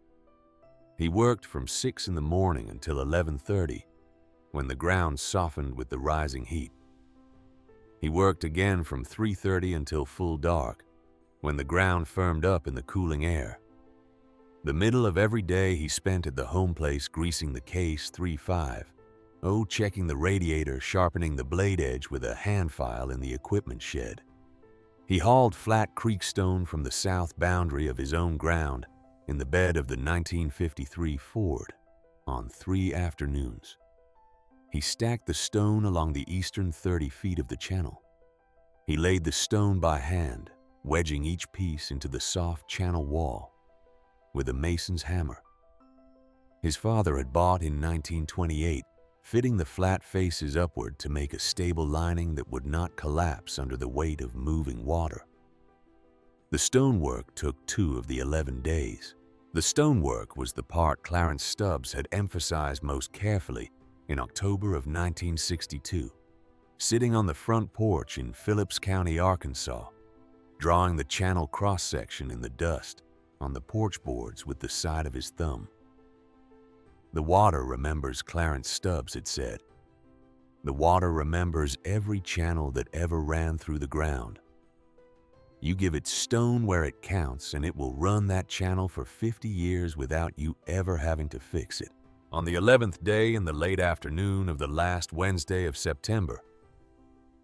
He worked from 6 in the morning until 11:30, when the ground softened with the rising heat. He worked again from 3:30 until full dark, when the ground firmed up in the cooling air. The middle of every day he spent at the home place greasing the Case 3.5, checking the radiator, sharpening the blade edge with a hand file in the equipment shed. He hauled flat creek stone from the south boundary of his own ground in the bed of the 1953 Ford on 3 afternoons. He stacked the stone along the eastern 30 feet of the channel. He laid the stone by hand, wedging each piece into the soft channel wall with a mason's hammer. His father had bought in 1928 fitting the flat faces upward to make a stable lining that would not collapse under the weight of moving water. The stonework took 2 of the 11 days. The stonework was the part Clarence Stubbs had emphasized most carefully in October of 1962, sitting on the front porch in Phillips County, Arkansas, drawing the channel cross-section in the dust on the porch boards with the side of his thumb. The water remembers, Clarence Stubbs had said. The water remembers every channel that ever ran through the ground. You give it stone where it counts, and it will run that channel for 50 years without you ever having to fix it. On the 11th day in the late afternoon of the last Wednesday of September,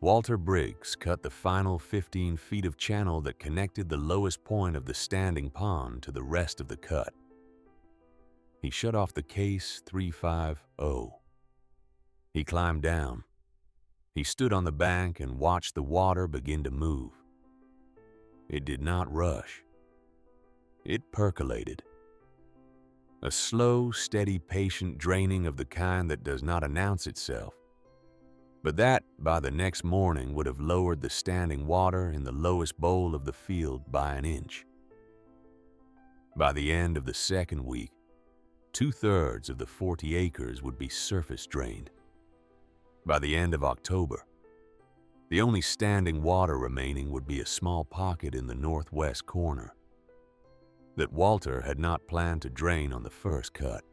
Walter Briggs cut the final 15 feet of channel that connected the lowest point of the standing pond to the rest of the cut. He shut off the case 350. He climbed down. He stood on the bank and watched the water begin to move. It did not rush. It percolated. A slow, steady, patient draining of the kind that does not announce itself, but that, by the next morning, would have lowered the standing water in the lowest bowl of the field by an inch. By the end of the second week, 2/3 of the 40 acres would be surface drained. By the end of October, the only standing water remaining would be a small pocket in the northwest corner that Walter had not planned to drain on the first cut.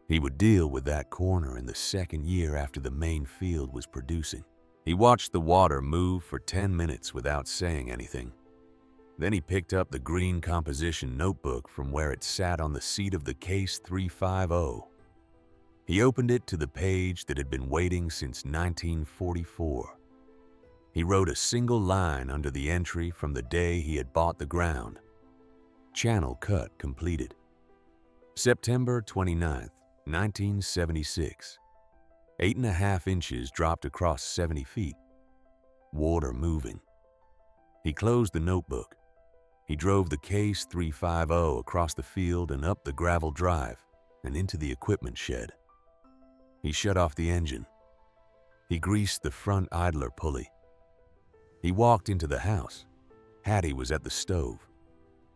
He would deal with that corner in the second year after the main field was producing. He watched the water move for 10 minutes without saying anything. Then he picked up the green composition notebook from where it sat on the seat of the case 350. He opened it to the page that had been waiting since 1944. He wrote a single line under the entry from the day he had bought the ground. Channel cut completed. September 29th, 1976. 8.5 inches dropped across 70 feet. Water moving. He closed the notebook. He drove the case 350 across the field and up the gravel drive and into the equipment shed. He shut off the engine. He greased the front idler pulley. He walked into the house. Hattie was at the stove.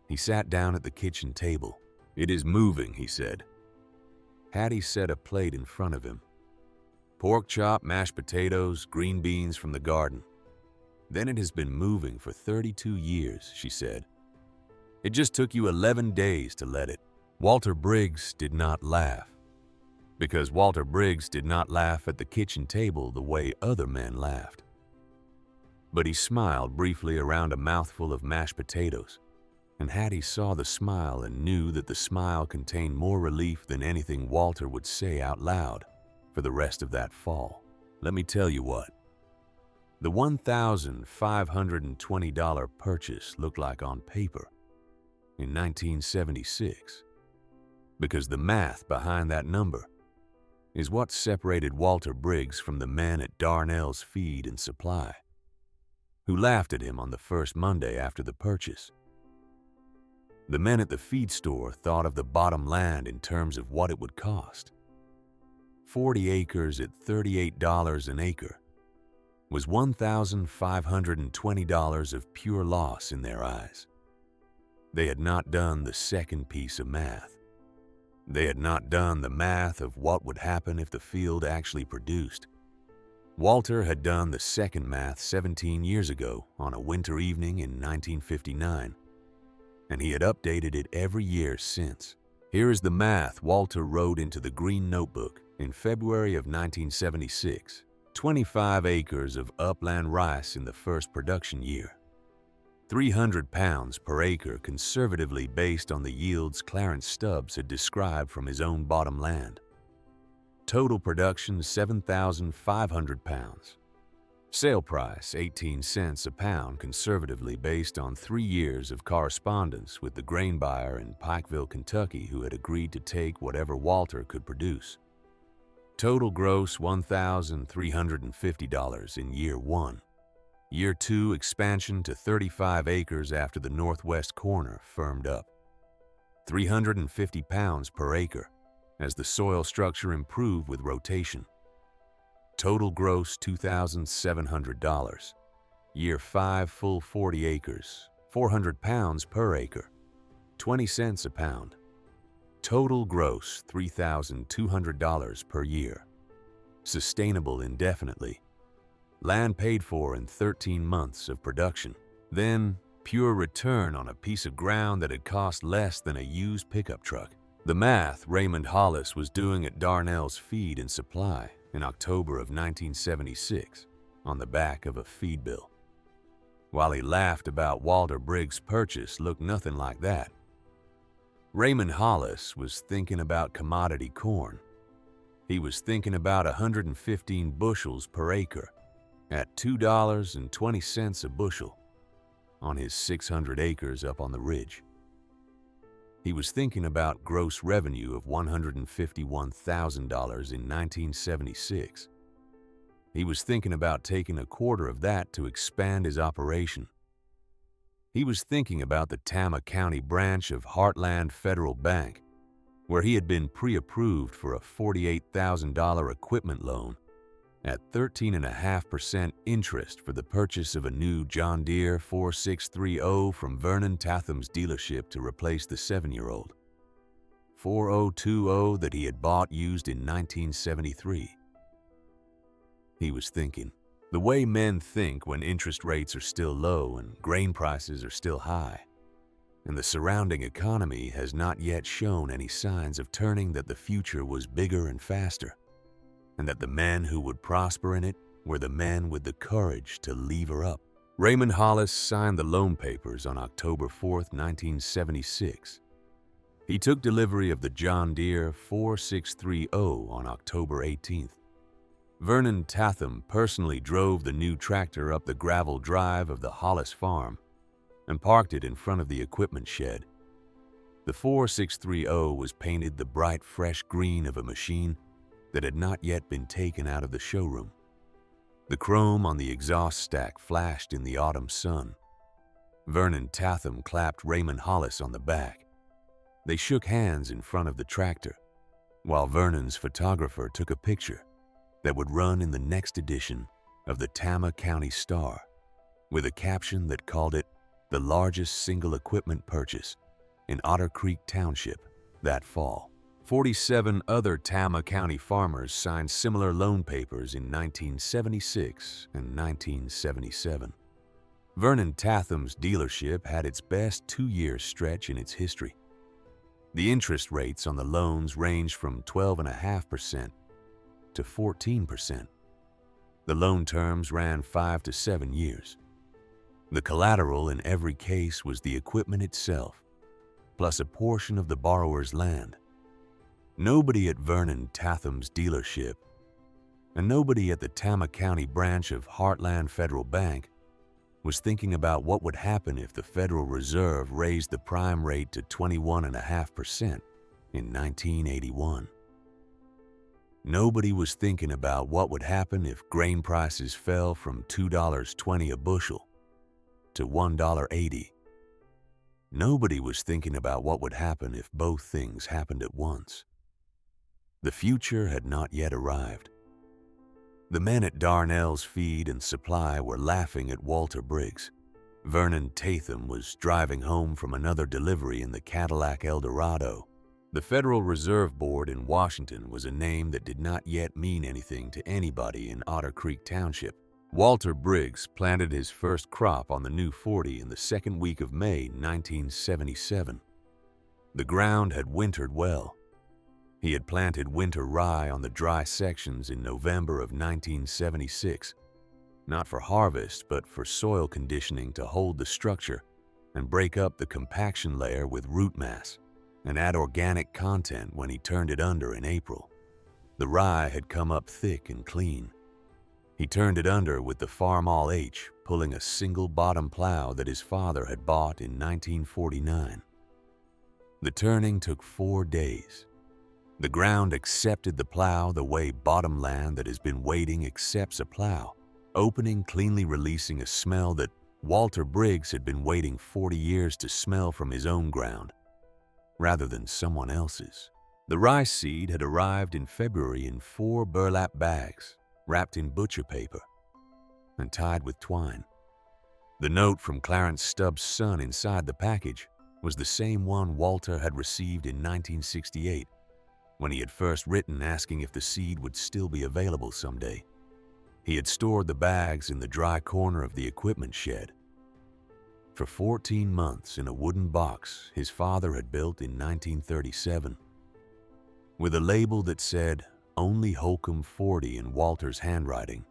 He sat down at the kitchen table. "It is moving," he said. Hattie set a plate in front of him. "Pork chop, mashed potatoes, green beans from the garden. Then it has been moving for 32 years, she said. It just took you 11 days to let it." Walter Briggs did not laugh, because Walter Briggs did not laugh at the kitchen table the way other men laughed. But he smiled briefly around a mouthful of mashed potatoes, and Hattie saw the smile and knew that the smile contained more relief than anything Walter would say out loud for the rest of that fall. "Let me tell you what. The $1,520 purchase looked like on paper in 1976, because the math behind that number is what separated Walter Briggs from the men at Darnell's Feed and Supply, who laughed at him on the first Monday after the purchase. The men at the feed store thought of the bottom land in terms of what it would cost. 40 acres at $38 an acre was $1,520 of pure loss in their eyes. They had not done the second piece of math. They had not done the math of what would happen if the field actually produced. Walter had done the second math 17 years ago on a winter evening in 1959, and he had updated it every year since. Here is the math Walter wrote into the green notebook in February of 1976. 25 acres of upland rice in the first production year. 300 pounds per acre conservatively based on the yields Clarence Stubbs had described from his own bottom land. Total production 7,500 pounds. Sale price 18 cents a pound conservatively based on 3 years of correspondence with the grain buyer in Pikeville, Kentucky who had agreed to take whatever Walter could produce. Total gross $1,350 in year 1. Year 2 expansion to 35 acres after the northwest corner firmed up. 350 pounds per acre, as the soil structure improved with rotation. Total gross $2,700. Year 5 full 40 acres, 400 pounds per acre, 20 cents a pound. Total gross $3,200 per year. Sustainable indefinitely. Land paid for in 13 months of production. Then, pure return on a piece of ground that had cost less than a used pickup truck. The math Raymond Hollis was doing at Darnell's Feed and Supply in October of 1976 on the back of a feed bill. While he laughed about Walter Briggs' purchase looked nothing like that, Raymond Hollis was thinking about commodity corn. He was thinking about 115 bushels per acre at $2.20 a bushel on his 600 acres up on the ridge. He was thinking about gross revenue of $151,000 in 1976. He was thinking about taking a quarter of that to expand his operation. He was thinking about the Tama County branch of Heartland Federal Bank, where he had been pre-approved for a $48,000 equipment loan at 13.5% interest for the purchase of a new John Deere 4630 from Vernon Tatham's dealership to replace the 7-year-old 4020 that he had bought used in 1973. He was thinking, the way men think when interest rates are still low and grain prices are still high, and the surrounding economy has not yet shown any signs of turning, that the future was bigger and faster, and that the men who would prosper in it were the men with the courage to lever up. Raymond Hollis signed the loan papers on October 4, 1976. He took delivery of the John Deere 4630 on October 18th. Vernon Tatham personally drove the new tractor up the gravel drive of the Hollis farm and parked it in front of the equipment shed. The 4630 was painted the bright, fresh green of a machine that had not yet been taken out of the showroom. The chrome on the exhaust stack flashed in the autumn sun. Vernon Tatham clapped Raymond Hollis on the back. They shook hands in front of the tractor, while Vernon's photographer took a picture that would run in the next edition of the Tama County Star, with a caption that called it the largest single equipment purchase in Otter Creek Township that fall. 47 other Tama County farmers signed similar loan papers in 1976 and 1977. Vernon Tatham's dealership had its best 2-year stretch in its history. The interest rates on the loans ranged from 12.5% to 14%. The loan terms ran 5 to 7 years. The collateral in every case was the equipment itself, plus a portion of the borrower's land. Nobody at Vernon Tatham's dealership, and nobody at the Tama County branch of Heartland Federal Bank, was thinking about what would happen if the Federal Reserve raised the prime rate to 21.5% in 1981. Nobody was thinking about what would happen if grain prices fell from $2.20 a bushel to $1.80. Nobody was thinking about what would happen if both things happened at once. The future had not yet arrived. The men at Darnell's Feed and Supply were laughing at Walter Briggs. Vernon Tatham was driving home from another delivery in the Cadillac Eldorado. The Federal Reserve Board in Washington was a name that did not yet mean anything to anybody in Otter Creek Township. Walter Briggs planted his first crop on the new 40 in the second week of May 1977. The ground had wintered well. He had planted winter rye on the dry sections in November of 1976, not for harvest but for soil conditioning to hold the structure and break up the compaction layer with root mass and add organic content when he turned it under in April. The rye had come up thick and clean. He turned it under with the Farmall H, pulling a single bottom plow that his father had bought in 1949. The turning took 4 days. The ground accepted the plow the way bottom land that has been waiting accepts a plow, opening, cleanly releasing a smell that Walter Briggs had been waiting 40 years to smell from his own ground, rather than someone else's. The rice seed had arrived in February in 4 burlap bags, wrapped in butcher paper and tied with twine. The note from Clarence Stubbs' son inside the package was the same one Walter had received in 1968, when he had first written asking if the seed would still be available someday. He had stored the bags in the dry corner of the equipment shed. For 14 months in a wooden box his father had built in 1937, with a label that said, "Only Holcomb 40" in Walter's handwriting.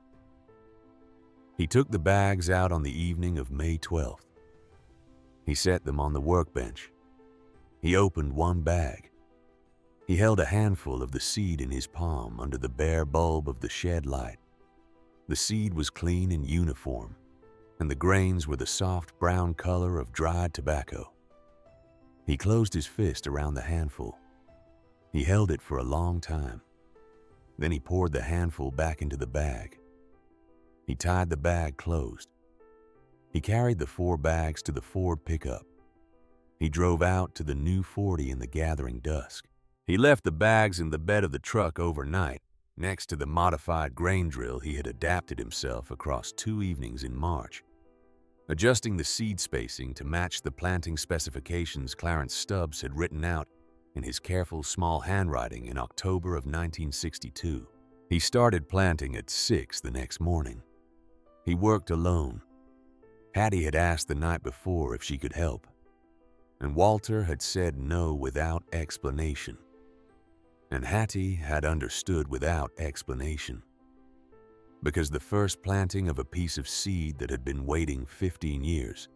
He took the bags out on the evening of May 12th. He set them on the workbench. He opened one bag. He held a handful of the seed in his palm under the bare bulb of the shed light. The seed was clean and uniform, and the grains were the soft brown color of dried tobacco. He closed his fist around the handful. He held it for a long time. Then he poured the handful back into the bag. He tied the bag closed. He carried the 4 bags to the Ford pickup. He drove out to the new 40 in the gathering dusk. He left the bags in the bed of the truck overnight, next to the modified grain drill he had adapted himself across 2 evenings in March, adjusting the seed spacing to match the planting specifications Clarence Stubbs had written out in his careful small handwriting in October of 1962. He started planting at 6 the next morning. He worked alone. Hattie had asked the night before if she could help, and Walter had said no without explanation. And Hattie had understood without explanation, because the first planting of a piece of seed that had been waiting 15 years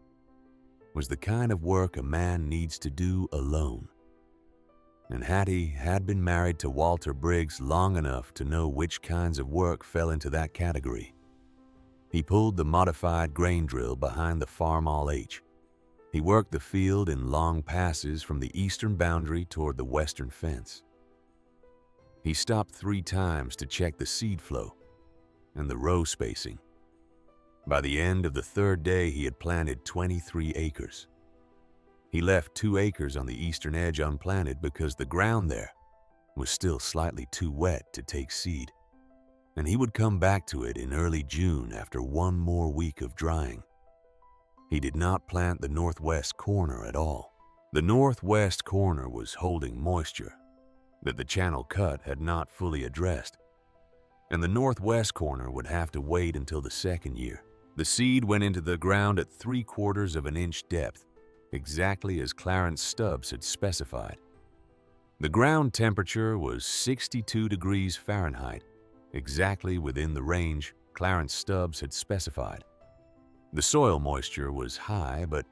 was the kind of work a man needs to do alone. And Hattie had been married to Walter Briggs long enough to know which kinds of work fell into that category. He pulled the modified grain drill behind the Farmall H. He worked the field in long passes from the eastern boundary toward the western fence. He stopped 3 times to check the seed flow and the row spacing. By the end of the 3rd day, he had planted 23 acres. He left 2 acres on the eastern edge unplanted because the ground there was still slightly too wet to take seed, and he would come back to it in early June after 1 more week of drying. He did not plant the northwest corner at all. The northwest corner was holding moisture that the channel cut had not fully addressed, and the northwest corner would have to wait until the 2nd year. The seed went into the ground at 3/4 of an inch depth, exactly as Clarence Stubbs had specified. The ground temperature was 62 degrees Fahrenheit, exactly within the range Clarence Stubbs had specified. The soil moisture was high, but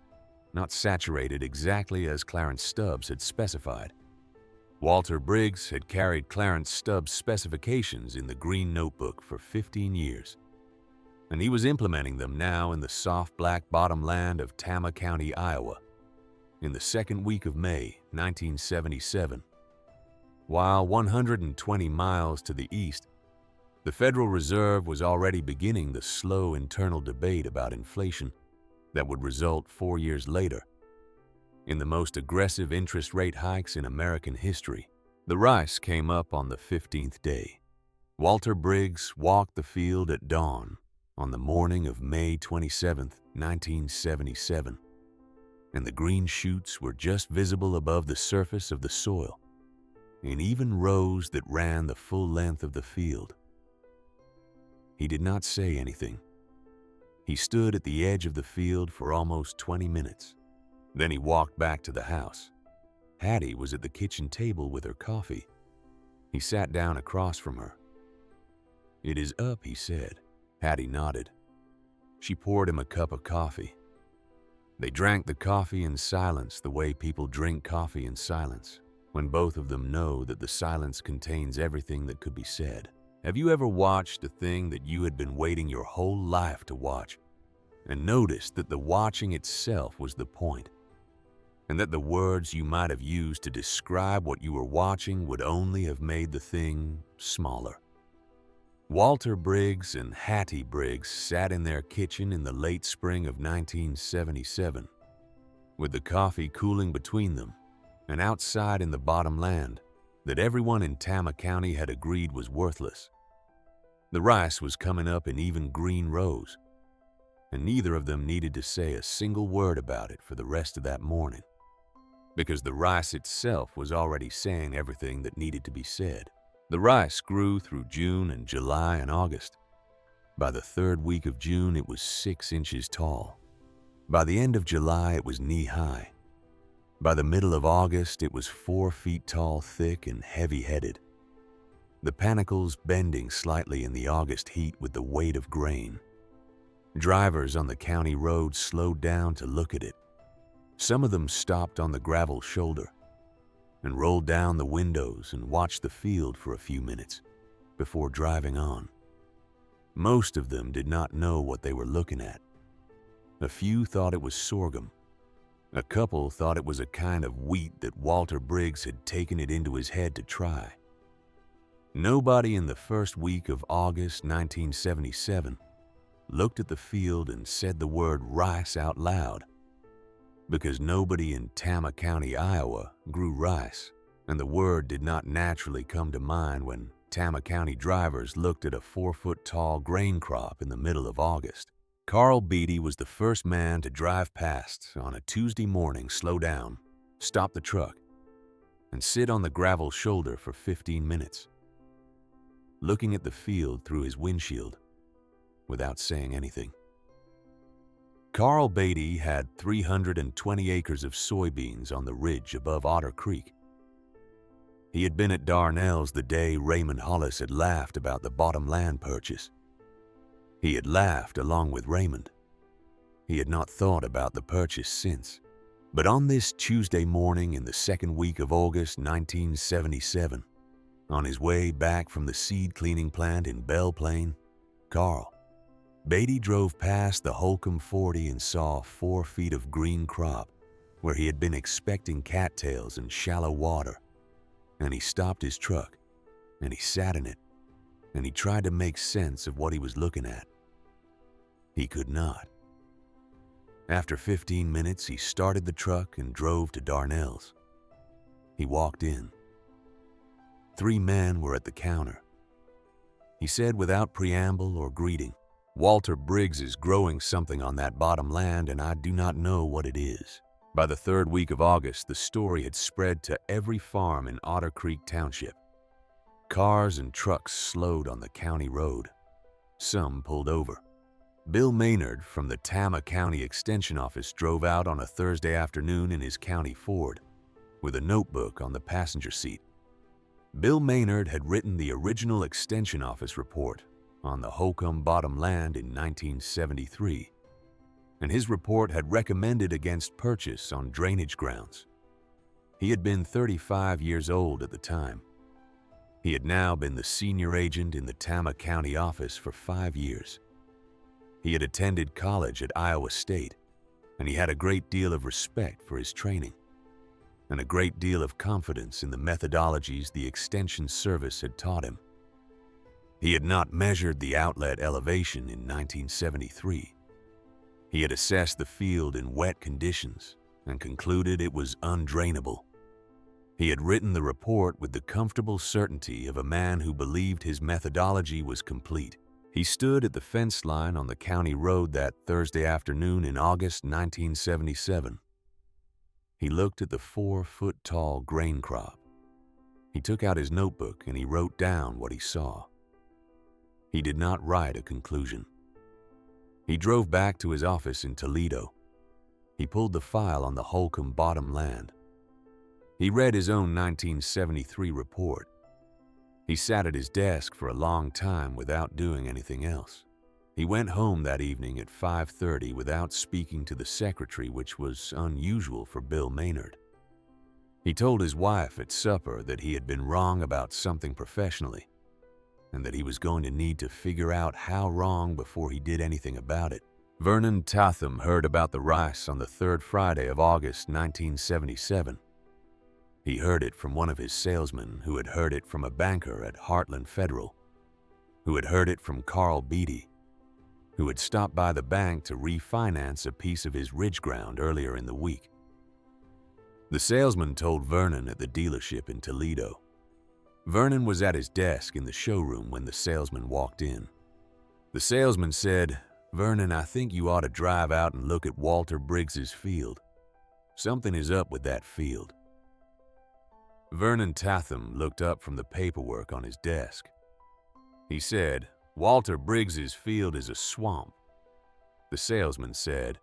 not saturated exactly as Clarence Stubbs had specified. Walter Briggs had carried Clarence Stubbs' specifications in the green notebook for 15 years, and he was implementing them now in the soft black bottomland of Tama County, Iowa, in the 2nd week of May, 1977. While 120 miles to the east, the Federal Reserve was already beginning the slow internal debate about inflation that would result 4 years later in the most aggressive interest rate hikes in American history. The rice came up on the 15th day. Walter Briggs walked the field at dawn on the morning of May 27, 1977, and the green shoots were just visible above the surface of the soil in even rows that ran the full length of the field. He did not say anything. He stood at the edge of the field for almost 20 minutes. Then he walked back to the house. Hattie was at the kitchen table with her coffee. He sat down across from her. "It is up," he said. Hattie nodded. She poured him a cup of coffee. They drank the coffee in silence, the way people drink coffee in silence, when both of them know that the silence contains everything that could be said. Have you ever watched a thing that you had been waiting your whole life to watch, and noticed that the watching itself was the point, and that the words you might have used to describe what you were watching would only have made the thing smaller? Walter Briggs and Hattie Briggs sat in their kitchen in the late spring of 1977, with the coffee cooling between them, and outside in the bottomland, that everyone in Tama County had agreed was worthless. The rice was coming up in even green rows, and neither of them needed to say a single word about it for the rest of that morning, because the rice itself was already saying everything that needed to be said. The rice grew through June and July and August. By the third week of June, it was 6 inches tall. By the end of July, it was knee-high. By the middle of August, it was 4 feet tall, thick, and heavy-headed, the panicles bending slightly in the August heat with the weight of grain. Drivers on the county road slowed down to look at it. Some of them stopped on the gravel shoulder and rolled down the windows and watched the field for a few minutes before driving on. Most of them did not know what they were looking at. A few thought it was sorghum. A couple thought it was a kind of wheat that Walter Briggs had taken it into his head to try. Nobody in the first week of August 1977 looked at the field and said the word rice out loud, because nobody in Tama County, Iowa, grew rice, and the word did not naturally come to mind when Tama County drivers looked at a 4-foot-tall grain crop in the middle of August. Carl Beatty was the first man to drive past on a Tuesday morning, slow down, stop the truck, and sit on the gravel shoulder for 15 minutes, looking at the field through his windshield without saying anything. Carl Beatty had 320 acres of soybeans on the ridge above Otter Creek. He had been at Darnell's the day Raymond Hollis had laughed about the bottom land purchase. He had laughed along with Raymond. He had not thought about the purchase since. But on this Tuesday morning in the second week of August 1977, on his way back from the seed cleaning plant in Belle Plaine, Carl Beatty drove past the Holcomb 40 and saw 4 feet of green crop where he had been expecting cattails and shallow water. And he stopped his truck, and he sat in it, and he tried to make sense of what he was looking at. He could not. After 15 minutes, he started the truck and drove to Darnell's. He walked in. 3 men were at the counter. He said without preamble or greeting, "Walter Briggs is growing something on that bottom land, and I do not know what it is." By the third week of August, the story had spread to every farm in Otter Creek Township. Cars and trucks slowed on the county road. Some pulled over. Bill Maynard from the Tama County Extension Office drove out on a Thursday afternoon in his county Ford with a notebook on the passenger seat. Bill Maynard had written the original Extension Office report on the Holcomb bottom land in 1973. And his report had recommended against purchase on drainage grounds. He had been 35 years old at the time. He had now been the senior agent in the Tama County office for 5 years. He had attended college at Iowa State, and he had a great deal of respect for his training, and a great deal of confidence in the methodologies the Extension Service had taught him. He had not measured the outlet elevation in 1973. He had assessed the field in wet conditions and concluded it was undrainable. He had written the report with the comfortable certainty of a man who believed his methodology was complete. He stood at the fence line on the county road that Thursday afternoon in August 1977. He looked at the 4-foot-tall grain crop. He took out his notebook and he wrote down what he saw. He did not write a conclusion. He drove back to his office in Toledo. He pulled the file on the Holcomb bottom land. He read his own 1973 report. He sat at his desk for a long time without doing anything else. He went home that evening at 5:30 without speaking to the secretary, which was unusual for Bill Maynard. He told his wife at supper that he had been wrong about something professionally, and that he was going to need to figure out how wrong before he did anything about it. Vernon Tatham heard about the rice on the third Friday of August 1977. He heard it from one of his salesmen who had heard it from a banker at Heartland Federal, who had heard it from Carl Beatty, who had stopped by the bank to refinance a piece of his ridge ground earlier in the week. The salesman told Vernon at the dealership in Toledo Vernon was at his desk in the showroom when the salesman walked in. The salesman said, "Vernon, I think you ought to drive out and look at Walter Briggs's field. Something is up with that field." Vernon Tatham looked up from the paperwork on his desk. He said, "Walter Briggs's field is a swamp." The salesman said,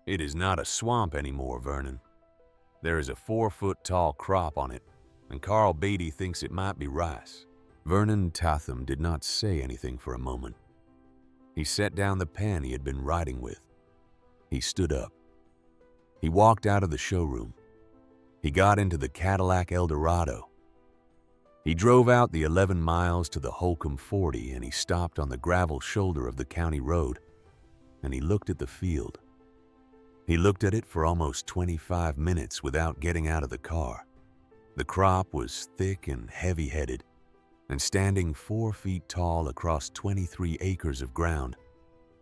"It is not a swamp anymore, Vernon. There is a 4-foot-tall crop on it, and Carl Beatty thinks it might be rice." Vernon Tatham did not say anything for a moment. He set down the pen he had been writing with. He stood up. He walked out of the showroom. He got into the Cadillac Eldorado. He drove out the 11 miles to the Holcomb 40, and he stopped on the gravel shoulder of the county road, and he looked at the field. He looked at it for almost 25 minutes without getting out of the car. The crop was thick and heavy-headed, and standing 4 feet tall across 23 acres of ground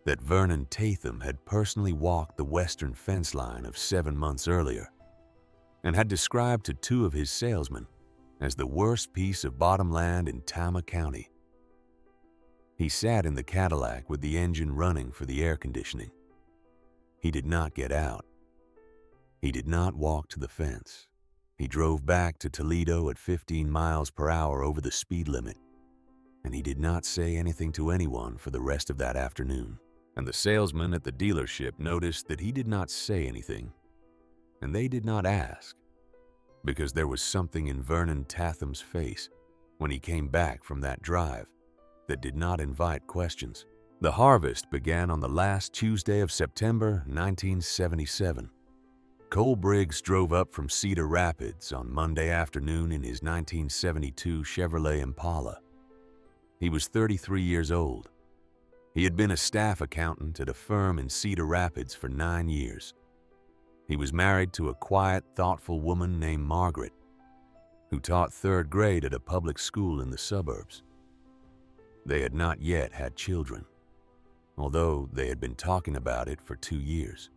that Vernon Tatham had personally walked the western fence line of 7 months earlier and had described to 2 of his salesmen as the worst piece of bottom land in Tama County. He sat in the Cadillac with the engine running for the air conditioning. He did not get out. He did not walk to the fence. He drove back to Toledo at 15 miles per hour over the speed limit, and he did not say anything to anyone for the rest of that afternoon. And the salesman at the dealership noticed that he did not say anything, and they did not ask, because there was something in Vernon Tatham's face when he came back from that drive that did not invite questions. The harvest began on the last Tuesday of September 1977. Cole Briggs drove up from Cedar Rapids on Monday afternoon in his 1972 Chevrolet Impala. He was 33 years old. He had been a staff accountant at a firm in Cedar Rapids for 9 years. He was married to a quiet, thoughtful woman named Margaret, who taught 3rd grade at a public school in the suburbs. They had not yet had children, although they had been talking about it for 2 years.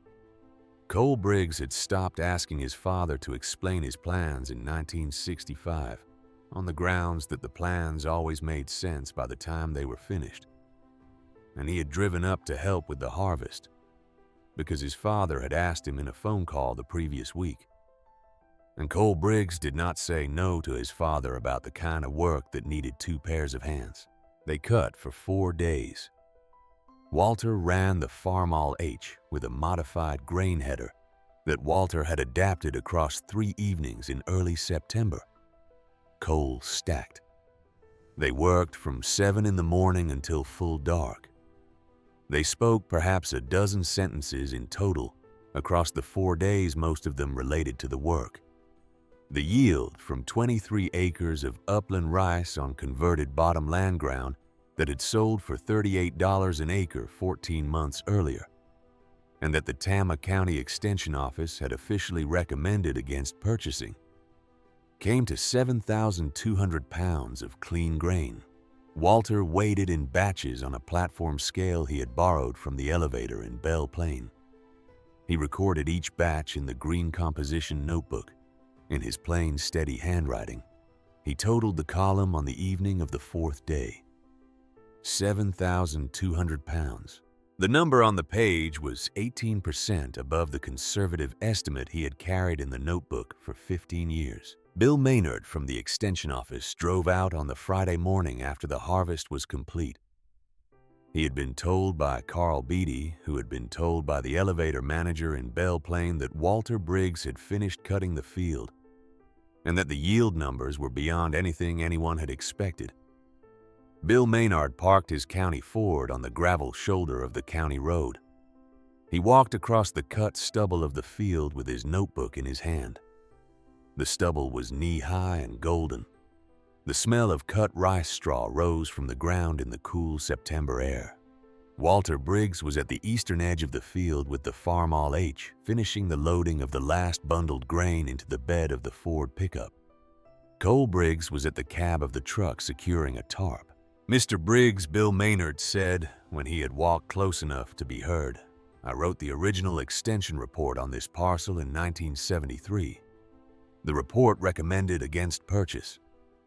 Cole Briggs had stopped asking his father to explain his plans in 1965 on the grounds that the plans always made sense by the time they were finished. And he had driven up to help with the harvest because his father had asked him in a phone call the previous week. And Cole Briggs did not say no to his father about the kind of work that needed 2 pairs of hands. They cut for 4 days. Walter ran the Farmall H with a modified grain header that Walter had adapted across 3 evenings in early September. Cole stacked. They worked from 7 in the morning until full dark. They spoke perhaps a dozen sentences in total across the 4 days, most of them related to the work. The yield from 23 acres of upland rice on converted bottom land ground that had sold for $38 an acre 14 months earlier, and that the Tama County Extension Office had officially recommended against purchasing, came to 7,200 pounds of clean grain. Walter weighed it in batches on a platform scale he had borrowed from the elevator in Belle Plaine. He recorded each batch in the green composition notebook in his plain, steady handwriting. He totaled the column on the evening of the 4th day. 7,200 pounds. The number on the page was 18% above the conservative estimate he had carried in the notebook for 15 years. Bill Maynard from the Extension Office drove out on the Friday morning after the harvest was complete. He had been told by Carl Beatty, who had been told by the elevator manager in Belle Plaine, that Walter Briggs had finished cutting the field and that the yield numbers were beyond anything anyone had expected. Bill Maynard parked his county Ford on the gravel shoulder of the county road. He walked across the cut stubble of the field with his notebook in his hand. The stubble was knee-high and golden. The smell of cut rice straw rose from the ground in the cool September air. Walter Briggs was at the eastern edge of the field with the Farmall H, finishing the loading of the last bundled grain into the bed of the Ford pickup. Cole Briggs was at the cab of the truck securing a tarp. "Mr. Briggs," Bill Maynard said when he had walked close enough to be heard, "I wrote the original extension report on this parcel in 1973. The report recommended against purchase.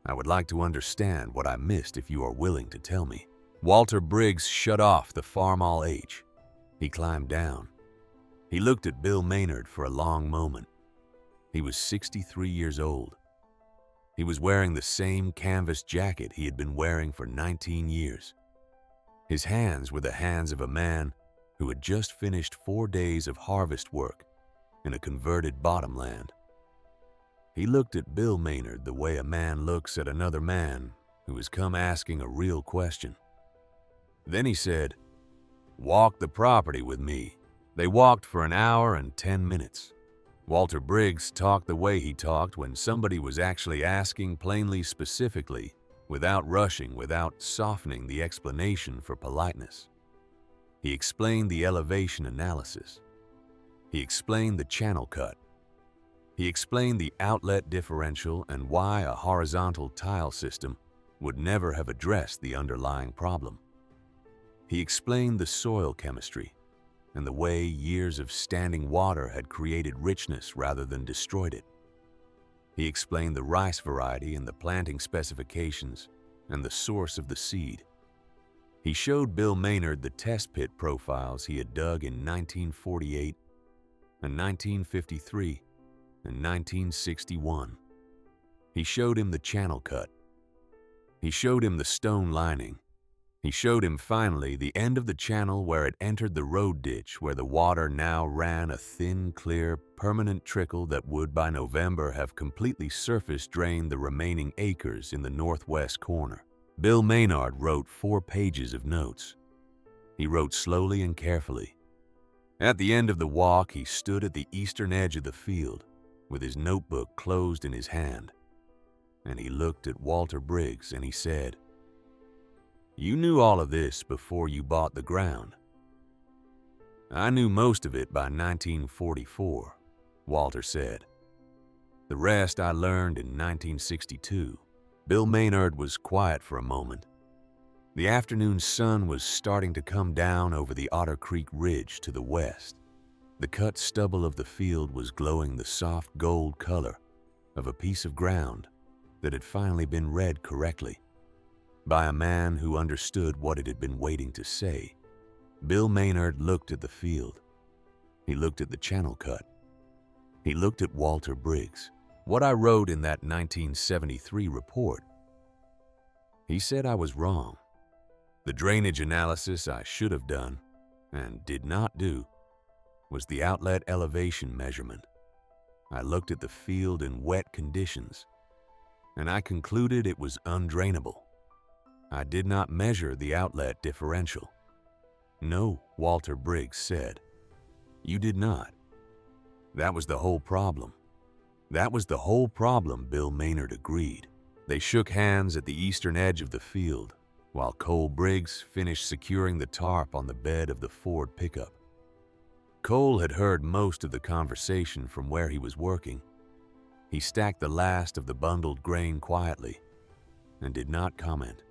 I would like to understand what I missed if you are willing to tell me." Walter Briggs shut off the Farmall H. He climbed down. He looked at Bill Maynard for a long moment. He was 63 years old. He was wearing the same canvas jacket he had been wearing for 19 years. His hands were the hands of a man who had just finished 4 days of harvest work in a converted bottomland. He looked at Bill Maynard the way a man looks at another man who has come asking a real question. Then he said, "Walk the property with me." They walked for an hour and 10 minutes. Walter Briggs talked the way he talked when somebody was actually asking plainly, specifically, without rushing, without softening the explanation for politeness. He explained the elevation analysis. He explained the channel cut. He explained the outlet differential and why a horizontal tile system would never have addressed the underlying problem. He explained the soil chemistry and the way years of standing water had created richness rather than destroyed it. He explained the rice variety and the planting specifications and the source of the seed. He showed Bill Maynard the test pit profiles he had dug in 1948 and 1953 and 1961. He showed him the channel cut. He showed him the stone lining. He showed him finally the end of the channel where it entered the road ditch, where the water now ran a thin, clear, permanent trickle that would by November have completely surface drained the remaining acres in the northwest corner. Bill Maynard wrote 4 pages of notes. He wrote slowly and carefully. At the end of the walk, he stood at the eastern edge of the field with his notebook closed in his hand. And he looked at Walter Briggs and he said, "You knew all of this before you bought the ground." "I knew most of it by 1944, Walter said. "The rest I learned in 1962. Bill Maynard was quiet for a moment. The afternoon sun was starting to come down over the Otter Creek Ridge to the west. The cut stubble of the field was glowing the soft gold color of a piece of ground that had finally been read correctly by a man who understood what it had been waiting to say. Bill Maynard looked at the field. He looked at the channel cut. He looked at Walter Briggs. What I wrote in that 1973 report. He said I was wrong. The drainage analysis I should have done, and did not do, was the outlet elevation measurement. I looked at the field in wet conditions, and I concluded it was undrainable. I did not measure the outlet differential." "No," Walter Briggs said. "You did not. That was the whole problem." "That was the whole problem," Bill Maynard agreed. They shook hands at the eastern edge of the field, while Cole Briggs finished securing the tarp on the bed of the Ford pickup. Cole had heard most of the conversation from where he was working. He stacked the last of the bundled grain quietly and did not comment.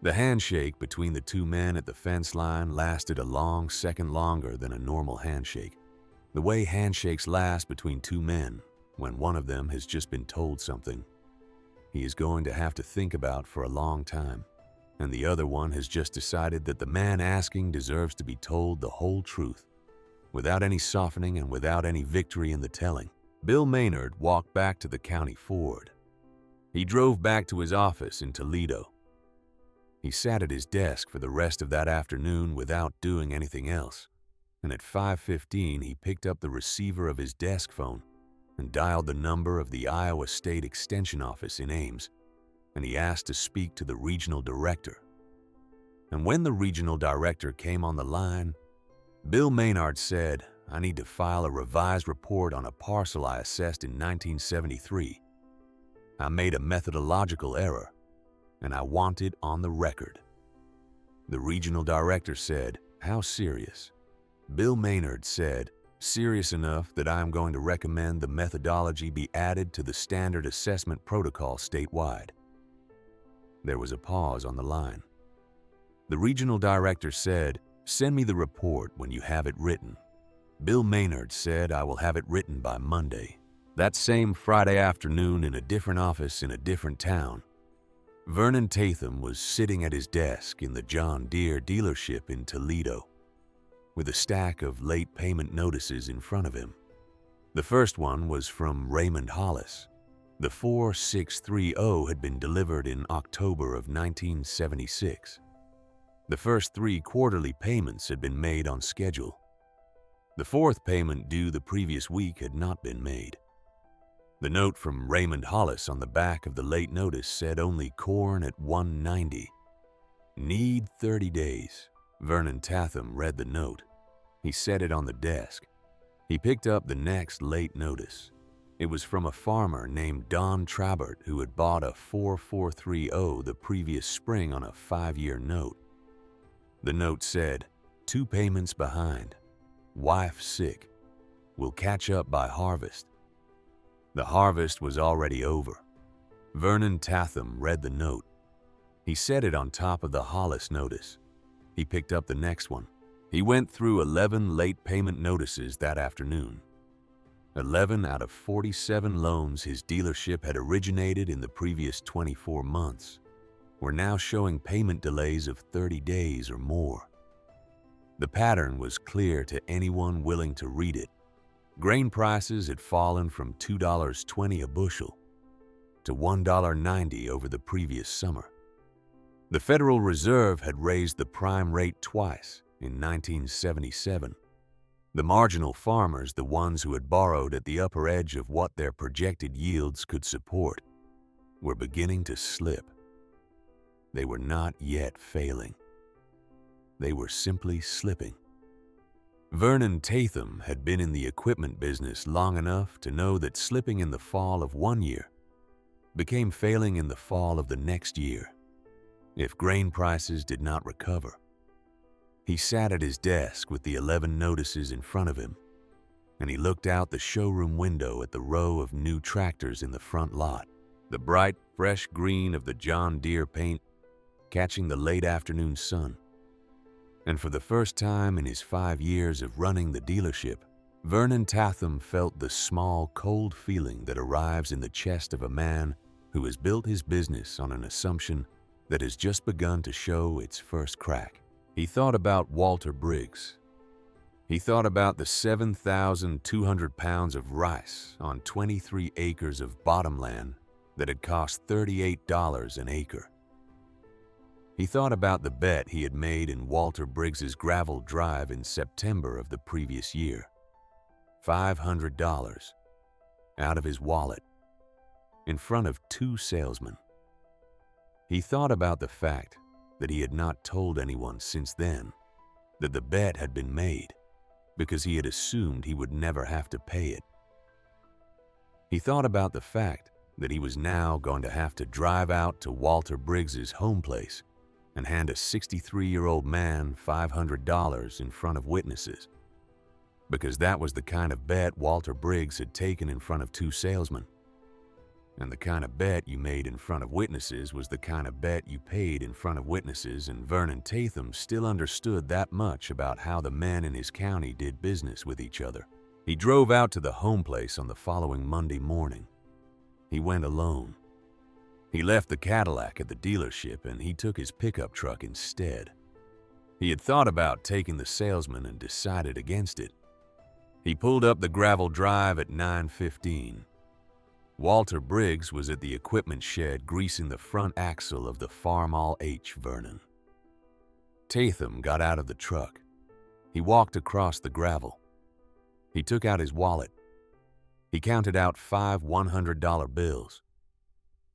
The handshake between the 2 men at the fence line lasted a long second longer than a normal handshake. The way handshakes last between 2 men when one of them has just been told something he is going to have to think about for a long time, and the other one has just decided that the man asking deserves to be told the whole truth, without any softening and without any victory in the telling. Bill Maynard walked back to the county Ford. He drove back to his office in Toledo. He sat at his desk for the rest of that afternoon without doing anything else, and at 5:15 he picked up the receiver of his desk phone and dialed the number of the Iowa State Extension Office in Ames, and he asked to speak to the regional director. And when the regional director came on the line, Bill Maynard said, "I need to file a revised report on a parcel I assessed in 1973. I made a methodological error, and I want it on the record." The regional director said, "How serious?" Bill Maynard said, "Serious enough that I am going to recommend the methodology be added to the standard assessment protocol statewide." There was a pause on the line. The regional director said, "Send me the report when you have it written." Bill Maynard said, "I will have it written by Monday." That same Friday afternoon in a different office in a different town, Vernon Tatham was sitting at his desk in the John Deere dealership in Toledo, with a stack of late payment notices in front of him. The first one was from Raymond Hollis. The 4630 had been delivered in October of 1976. The first 3 quarterly payments had been made on schedule. The 4th payment due the previous week had not been made. The note from Raymond Hollis on the back of the late notice said only corn at $1.90. Need 30 days. Vernon Tatham read the note. He set it on the desk. He picked up the next late notice. It was from a farmer named Don Trabert who had bought a 4430 the previous spring on a 5-year note. The note said, 2 payments behind. Wife sick. Will catch up by harvest. The harvest was already over. Vernon Tatham read the note. He set it on top of the Hollis notice. He picked up the next one. He went through 11 late payment notices that afternoon. 11 out of 47 loans his dealership had originated in the previous 24 months were now showing payment delays of 30 days or more. The pattern was clear to anyone willing to read it. Grain prices had fallen from $2.20 a bushel to $1.90 over the previous summer. The Federal Reserve had raised the prime rate twice in 1977. The marginal farmers, the ones who had borrowed at the upper edge of what their projected yields could support, were beginning to slip. They were not yet failing. They were simply slipping. Vernon Tatham had been in the equipment business long enough to know that slipping in the fall of one year became failing in the fall of the next year if grain prices did not recover. He sat at his desk with the 11 notices in front of him, and he looked out the showroom window at the row of new tractors in the front lot, the bright, fresh green of the John Deere paint catching the late afternoon sun. And for the first time in his 5 years of running the dealership, Vernon Tatham felt the small, cold feeling that arrives in the chest of a man who has built his business on an assumption that has just begun to show its first crack. He thought about Walter Briggs. He thought about the 7,200 pounds of rice on 23 acres of bottomland that had cost $38 an acre. He thought about the bet he had made in Walter Briggs's gravel drive in September of the previous year. $500 out of his wallet, in front of 2 salesmen. He thought about the fact that he had not told anyone since then that the bet had been made because he had assumed he would never have to pay it. He thought about the fact that he was now going to have to drive out to Walter Briggs's home place and hand a 63-year-old man $500 in front of witnesses, because that was the kind of bet Walter Briggs had taken in front of 2 salesmen. And the kind of bet you made in front of witnesses was the kind of bet you paid in front of witnesses, and Vernon Tatham still understood that much about how the men in his county did business with each other. He drove out to the home place on the following Monday morning. He went alone. He left the Cadillac at the dealership and he took his pickup truck instead. He had thought about taking the salesman and decided against it. He pulled up the gravel drive at 9:15. Walter Briggs was at the equipment shed greasing the front axle of the Farmall H Vernon. Tatham got out of the truck. He walked across the gravel. He took out his wallet. He counted out 5 $100 bills.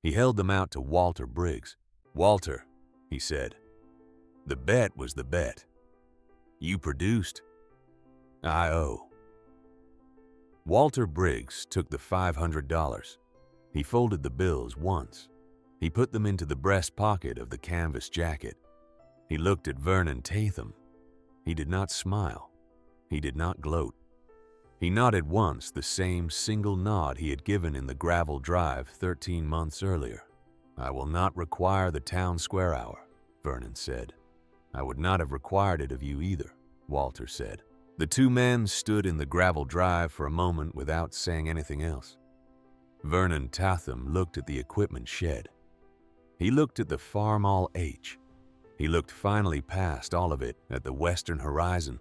He held them out to Walter Briggs. "Walter," he said, "the bet was the bet. You produced. I owe." Walter Briggs took the $500. He folded the bills once. He put them into the breast pocket of the canvas jacket. He looked at Vernon Tatham. He did not smile. He did not gloat. He nodded once, the same single nod he had given in the gravel drive 13 months earlier. "I will not require the town square hour," Vernon said. "I would not have required it of you either," Walter said. The 2 men stood in the gravel drive for a moment without saying anything else. Vernon Tatham looked at the equipment shed. He looked at the Farmall H. He looked finally past all of it at the western horizon,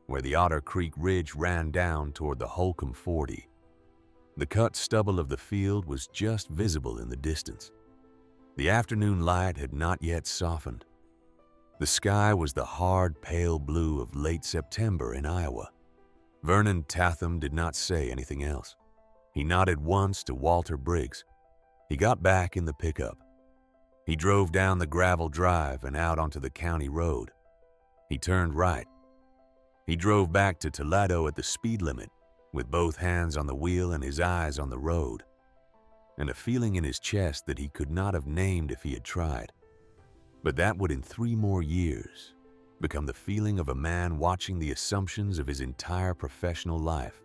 where the Otter Creek Ridge ran down toward the Holcomb 40. The cut stubble of the field was just visible in the distance. The afternoon light had not yet softened. The sky was the hard, pale blue of late September in Iowa. Vernon Tatham did not say anything else. He nodded once to Walter Briggs. He got back in the pickup. He drove down the gravel drive and out onto the county road. He turned right. He drove back to Toledo at the speed limit, with both hands on the wheel and his eyes on the road, and a feeling in his chest that he could not have named if he had tried, but that would in 3 more years become the feeling of a man watching the assumptions of his entire professional life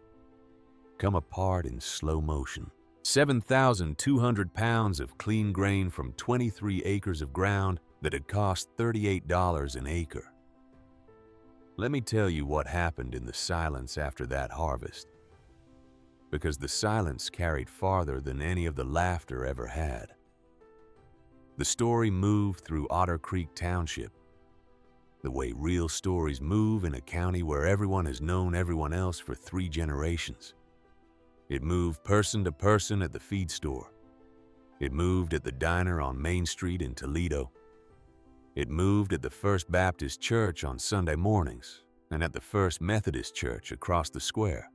come apart in slow motion. 7,200 pounds of clean grain from 23 acres of ground that had cost $38 an acre. Let me tell you what happened in the silence after that harvest, because the silence carried farther than any of the laughter ever had. The story moved through Otter Creek Township, the way real stories move in a county where everyone has known everyone else for 3 generations. It moved person to person at the feed store. It moved at the diner on Main Street in Toledo. It moved at the First Baptist Church on Sunday mornings, and at the First Methodist Church across the square,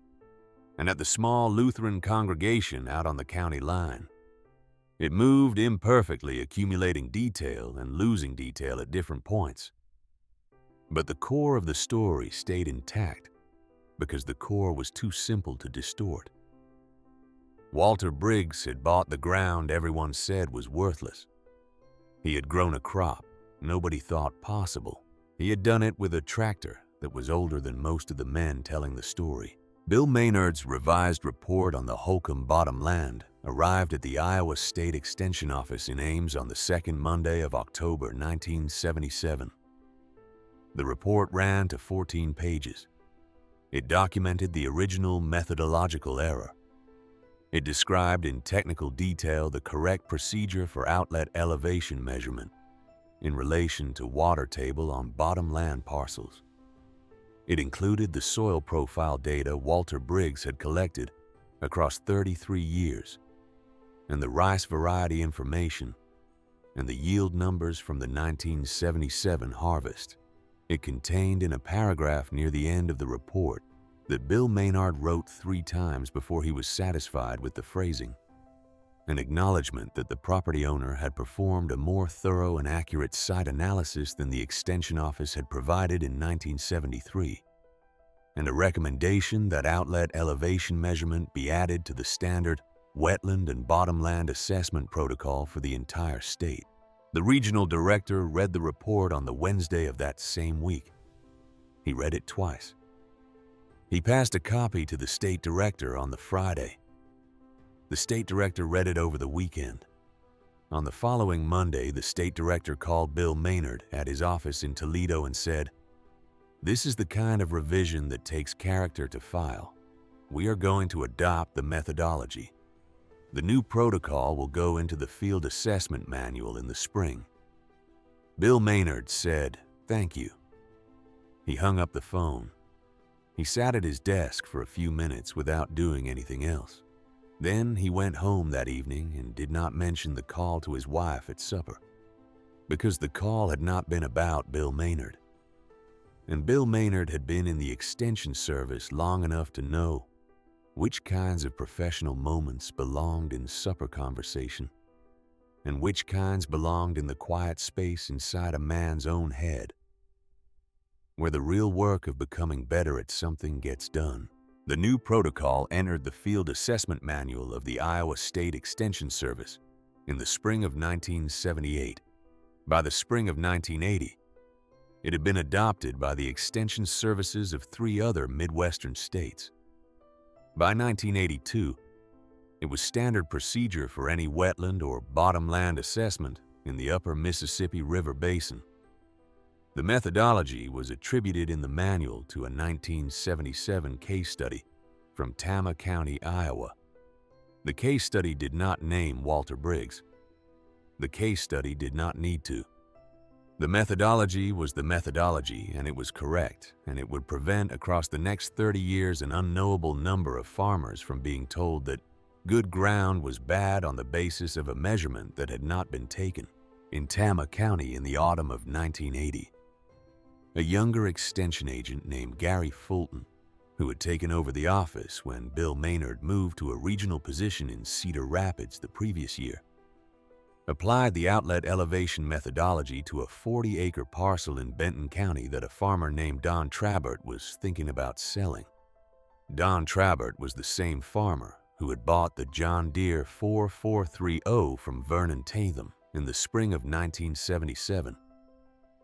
and at the small Lutheran congregation out on the county line. It moved imperfectly, accumulating detail and losing detail at different points. But the core of the story stayed intact because the core was too simple to distort. Walter Briggs had bought the ground everyone said was worthless. He had grown a crop nobody thought possible. He had done it with a tractor that was older than most of the men telling the story. Bill Maynard's revised report on the Holcomb bottom land arrived at the Iowa State Extension Office in Ames on the second Monday of October 1977. The report ran to 14 pages. It documented the original methodological error. It described in technical detail the correct procedure for outlet elevation measurement in relation to water table on bottom land parcels. It included the soil profile data Walter Briggs had collected across 33 years, and the rice variety information, and the yield numbers from the 1977 harvest. It contained in a paragraph near the end of the report that Bill Maynard wrote 3 times before he was satisfied with the phrasing, an acknowledgement that the property owner had performed a more thorough and accurate site analysis than the Extension Office had provided in 1973, and a recommendation that outlet elevation measurement be added to the standard wetland and bottomland assessment protocol for the entire state. The regional director read the report on the Wednesday of that same week. He read it twice. He passed a copy to the state director on the Friday. The state director read it over the weekend. On the following Monday, the state director called Bill Maynard at his office in Toledo and said, "This is the kind of revision that takes character to file. We are going to adopt the methodology. The new protocol will go into the field assessment manual in the spring." Bill Maynard said, "Thank you." He hung up the phone. He sat at his desk for a few minutes without doing anything else. Then he went home that evening and did not mention the call to his wife at supper, because the call had not been about Bill Maynard. And Bill Maynard had been in the Extension Service long enough to know which kinds of professional moments belonged in supper conversation, and which kinds belonged in the quiet space inside a man's own head, where the real work of becoming better at something gets done. The new protocol entered the Field Assessment Manual of the Iowa State Extension Service in the spring of 1978. By the spring of 1980, it had been adopted by the Extension Services of 3 other Midwestern states. By 1982, it was standard procedure for any wetland or bottomland assessment in the upper Mississippi River Basin. The methodology was attributed in the manual to a 1977 case study from Tama County, Iowa. The case study did not name Walter Briggs. The case study did not need to. The methodology was the methodology, and it was correct, and it would prevent across the next 30 years an unknowable number of farmers from being told that good ground was bad on the basis of a measurement that had not been taken. In Tama County in the autumn of 1980, a younger extension agent named Gary Fulton, who had taken over the office when Bill Maynard moved to a regional position in Cedar Rapids the previous year, applied the outlet elevation methodology to a 40-acre parcel in Benton County that a farmer named Don Trabert was thinking about selling. Don Trabert was the same farmer who had bought the John Deere 4430 from Vernon Tatham in the spring of 1977,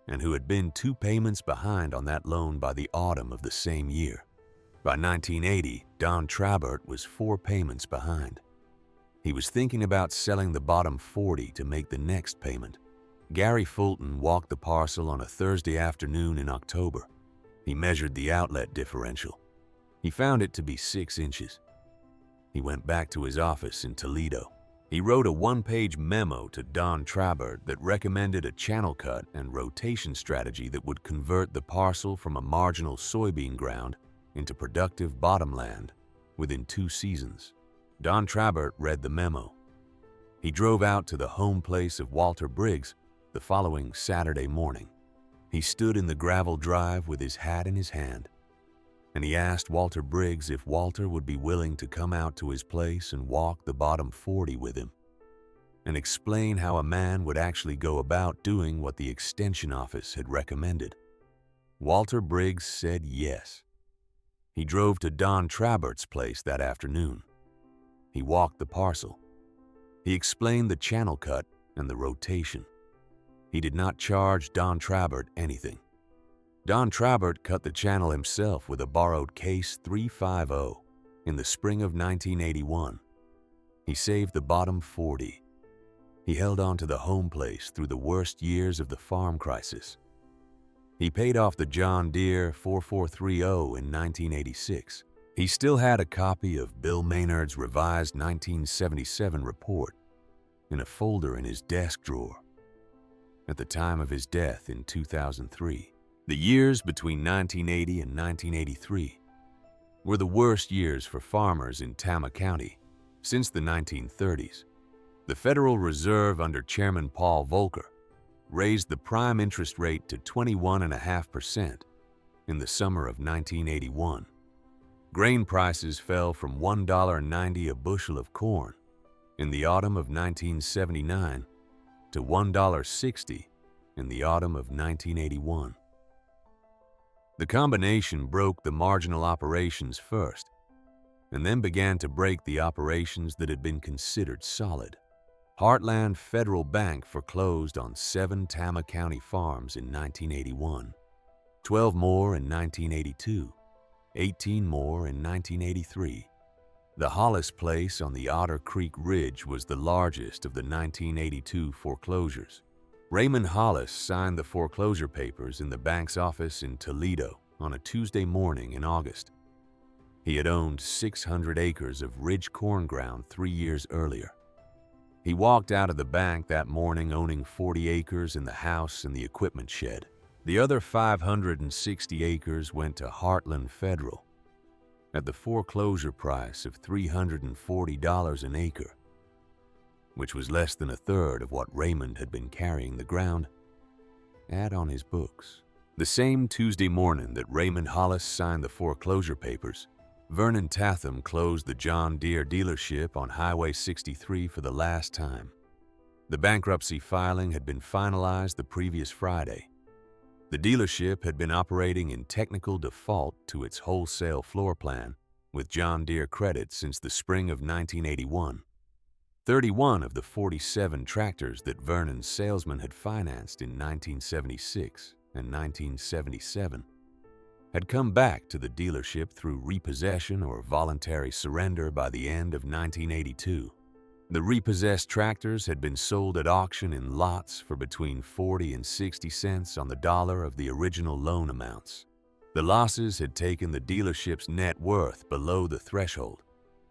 and who had been 2 payments behind on that loan by the autumn of the same year. By 1980, Don Trabert was 4 payments behind. He was thinking about selling the bottom 40 to make the next payment. Gary Fulton walked the parcel on a Thursday afternoon in October. He measured the outlet differential. He found it to be 6 inches. He went back to his office in Toledo. He wrote a 1-page memo to Don Trabert that recommended a channel cut and rotation strategy that would convert the parcel from a marginal soybean ground into productive bottomland within 2 seasons. Don Trabert read the memo. He drove out to the home place of Walter Briggs the following Saturday morning. He stood in the gravel drive with his hat in his hand, and he asked Walter Briggs if Walter would be willing to come out to his place and walk the bottom 40 with him, and explain how a man would actually go about doing what the extension office had recommended. Walter Briggs said yes. He drove to Don Trabert's place that afternoon. He walked the parcel. He explained the channel cut and the rotation. He did not charge Don Trabert anything. Don Trabert cut the channel himself with a borrowed Case 350 in the spring of 1981. He saved the bottom 40. He held on to the home place through the worst years of the farm crisis. He paid off the John Deere 4430 in 1986. He still had a copy of Bill Maynard's revised 1977 report in a folder in his desk drawer. At the time of his death in 2003, the years between 1980 and 1983 were the worst years for farmers in Tama County since the 1930s. The Federal Reserve under Chairman Paul Volcker raised the prime interest rate to 21.5% in the summer of 1981. Grain prices fell from $1.90 a bushel of corn in the autumn of 1979 to $1.60 in the autumn of 1981. The combination broke the marginal operations first, and then began to break the operations that had been considered solid. Heartland Federal Bank foreclosed on 7 Tama County farms in 1981, 12 more in 1982, 18 more in 1983. The Hollis place on the Otter Creek Ridge was the largest of the 1982 foreclosures. Raymond Hollis signed the foreclosure papers in the bank's office in Toledo on a Tuesday morning in August. He had owned 600 acres of ridge corn ground 3 years earlier. He walked out of the bank that morning owning 40 acres in the house and the equipment shed. The other 560 acres went to Heartland Federal at the foreclosure price of $340 an acre, which was less than a third of what Raymond had been carrying the ground at on his books. The same Tuesday morning that Raymond Hollis signed the foreclosure papers, Vernon Tatham closed the John Deere dealership on Highway 63 for the last time. The bankruptcy filing had been finalized the previous Friday. The dealership had been operating in technical default to its wholesale floor plan with John Deere credit since the spring of 1981. 31 of the 47 tractors that Vernon's salesman had financed in 1976 and 1977 had come back to the dealership through repossession or voluntary surrender by the end of 1982. The repossessed tractors had been sold at auction in lots for between 40 and 60 cents on the dollar of the original loan amounts. The losses had taken the dealership's net worth below the threshold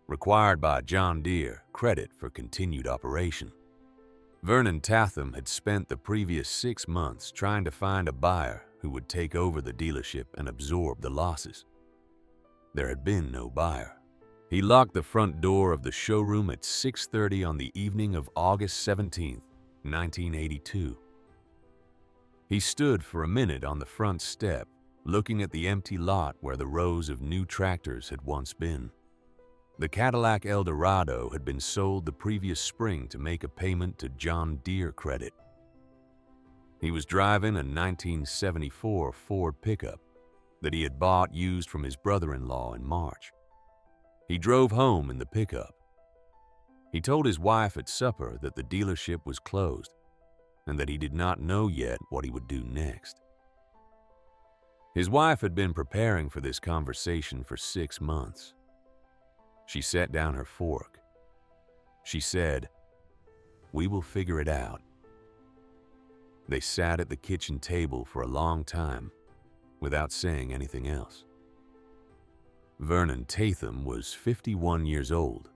required by John Deere credit for continued operation. Vernon Tatham had spent the previous 6 months trying to find a buyer who would take over the dealership and absorb the losses. There had been no buyer. He locked the front door of the showroom at 6:30 on the evening of August 17, 1982. He stood for a minute on the front step, looking at the empty lot where the rows of new tractors had once been. The Cadillac Eldorado had been sold the previous spring to make a payment to John Deere credit. He was driving a 1974 Ford pickup that he had bought used from his brother-in-law in March. He drove home in the pickup. He told his wife at supper that the dealership was closed and that he did not know yet what he would do next. His wife had been preparing for this conversation for 6 months. She set down her fork. She said, "We will figure it out." They sat at the kitchen table for a long time without saying anything else. Vernon Tatham was 51 years old.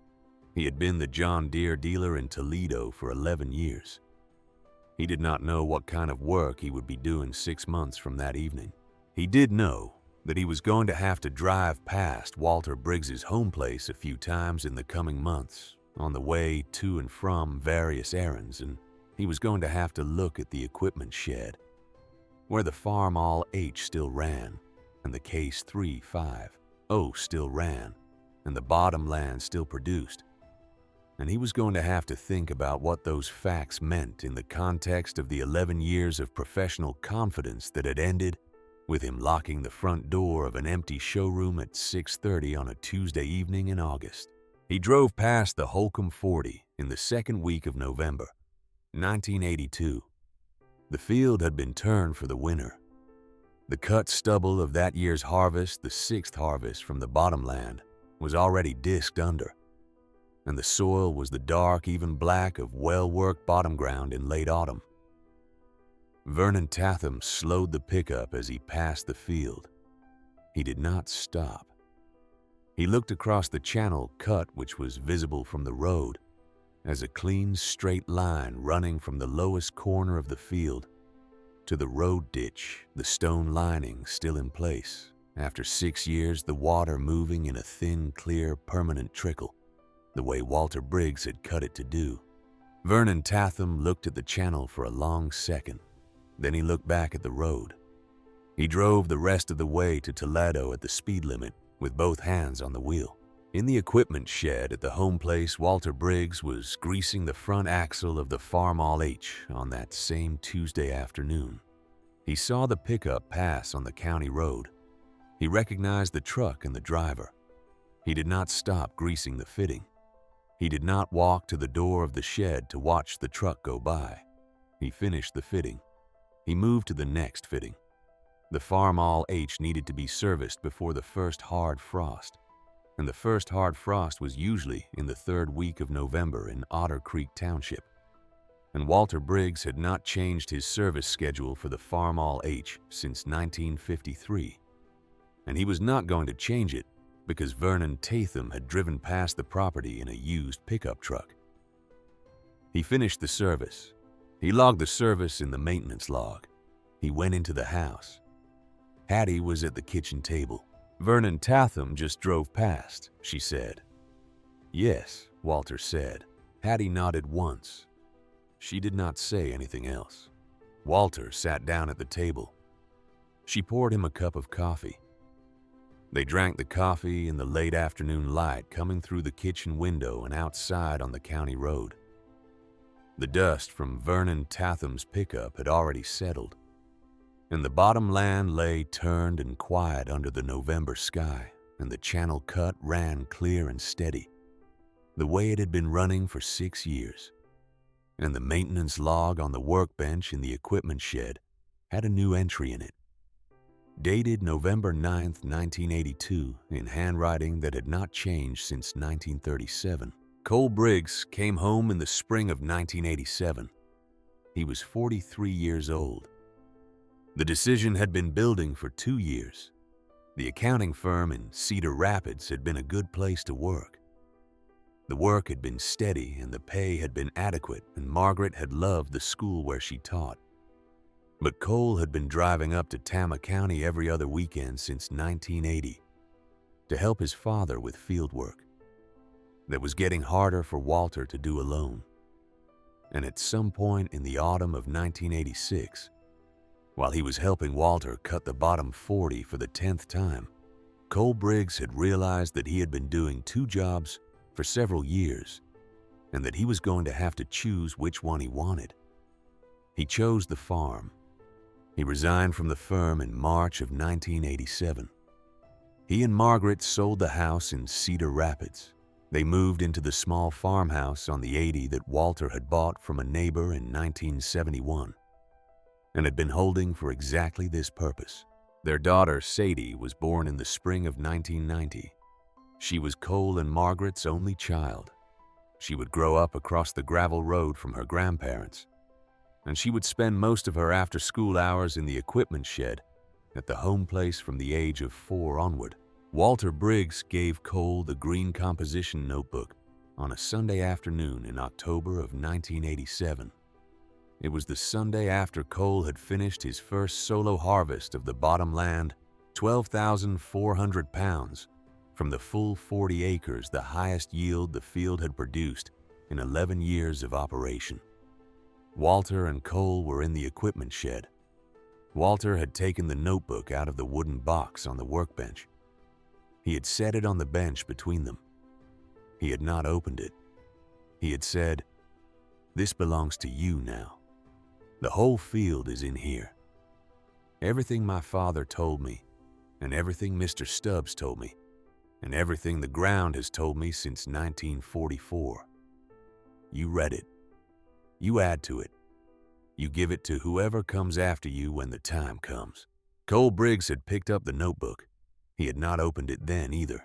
He had been the John Deere dealer in Toledo for 11 years. He did not know what kind of work he would be doing 6 months from that evening. He did know that he was going to have to drive past Walter Briggs's home place a few times in the coming months on the way to and from various errands, and he was going to have to look at the equipment shed where the Farmall H still ran and the Case 350 still ran and the Bottomland still produced. And he was going to have to think about what those facts meant in the context of the 11 years of professional confidence that had ended with him locking the front door of an empty showroom at 6:30 on a Tuesday evening in August. He drove past the Holcomb 40 in the second week of November, 1982. The field had been turned for the winter. The cut stubble of that year's harvest, the 6th harvest from the Bottomland, was already disked under, and the soil was the dark, even black of well-worked bottom ground in late autumn. Vernon Tatham slowed the pickup as he passed the field. He did not stop. He looked across the channel cut which was visible from the road as a clean, straight line running from the lowest corner of the field to the road ditch, the stone lining still in place, after 6 years the water moving in a thin, clear, permanent trickle, the way Walter Briggs had cut it to do. Vernon Tatham looked at the channel for a long second. Then he looked back at the road. He drove the rest of the way to Toledo at the speed limit with both hands on the wheel. In the equipment shed at the home place, Walter Briggs was greasing the front axle of the Farmall H on that same Tuesday afternoon. He saw the pickup pass on the county road. He recognized the truck and the driver. He did not stop greasing the fitting. He did not walk to the door of the shed to watch the truck go by. He finished the fitting. He moved to the next fitting. The Farmall H needed to be serviced before the first hard frost, and the first hard frost was usually in the 3rd week of November in Otter Creek Township. And Walter Briggs had not changed his service schedule for the Farmall H since 1953. And he was not going to change it because Vernon Tatham had driven past the property in a used pickup truck. He finished the service. He logged the service in the maintenance log. He went into the house. Hattie was at the kitchen table. "Vernon Tatham just drove past," she said. "Yes," Walter said. Hattie nodded once. She did not say anything else. Walter sat down at the table. She poured him a cup of coffee. They drank the coffee in the late afternoon light coming through the kitchen window and outside on the county road. The dust from Vernon Tatham's pickup had already settled, and the bottomland lay turned and quiet under the November sky, and the channel cut ran clear and steady, the way it had been running for 6 years. And the maintenance log on the workbench in the equipment shed had a new entry in it, dated November 9th, 1982, in handwriting that had not changed since 1937. Cole Briggs came home in the spring of 1987. He was 43 years old. The decision had been building for 2 years. The accounting firm in Cedar Rapids had been a good place to work. The work had been steady and the pay had been adequate, and Margaret had loved the school where she taught. But Cole had been driving up to Tama County every other weekend since 1980 to help his father with field work that was getting harder for Walter to do alone. And at some point in the autumn of 1986, while he was helping Walter cut the bottom 40 for the 10th time, Cole Briggs had realized that he had been doing two jobs for several years and that he was going to have to choose which one he wanted. He chose the farm. He resigned from the firm in March of 1987. He and Margaret sold the house in Cedar Rapids. They moved into the small farmhouse on the 80 that Walter had bought from a neighbor in 1971 and had been holding for exactly this purpose. Their daughter, Sadie, was born in the spring of 1990. She was Cole and Margaret's only child. She would grow up across the gravel road from her grandparents, and she would spend most of her after-school hours in the equipment shed at the home place from the age of 4 onward. Walter Briggs gave Cole the green composition notebook on a Sunday afternoon in October of 1987. It was the Sunday after Cole had finished his first solo harvest of the bottom land, 12,400 pounds, from the full 40 acres, the highest yield the field had produced in 11 years of operation. Walter and Cole were in the equipment shed. Walter had taken the notebook out of the wooden box on the workbench. He had set it on the bench between them. He had not opened it. He had said, "This belongs to you now. The whole field is in here. Everything my father told me, and everything Mr. Stubbs told me, and everything the ground has told me since 1944. You read it. You add to it. You give it to whoever comes after you when the time comes." Cole Briggs had picked up the notebook. He had not opened it then either.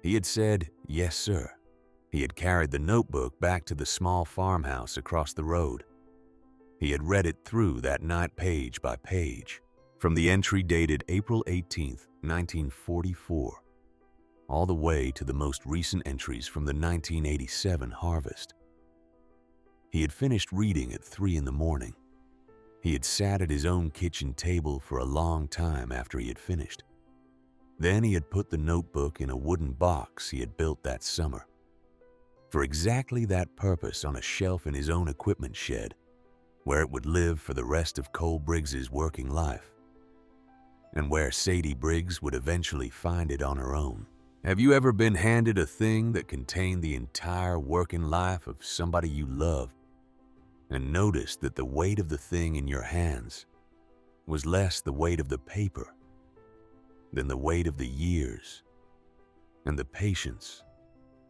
He had said, "Yes, sir." He had carried the notebook back to the small farmhouse across the road. He had read it through that night page by page, from the entry dated April 18th, 1944, all the way to the most recent entries from the 1987 harvest. He had finished reading at 3 in the morning. He had sat at his own kitchen table for a long time after he had finished. Then he had put the notebook in a wooden box he had built that summer, for exactly that purpose, on a shelf in his own equipment shed, where it would live for the rest of Cole Briggs's working life, and where Sadie Briggs would eventually find it on her own. Have you ever been handed a thing that contained the entire working life of somebody you loved, and noticed that the weight of the thing in your hands was less the weight of the paper than the weight of the years and the patience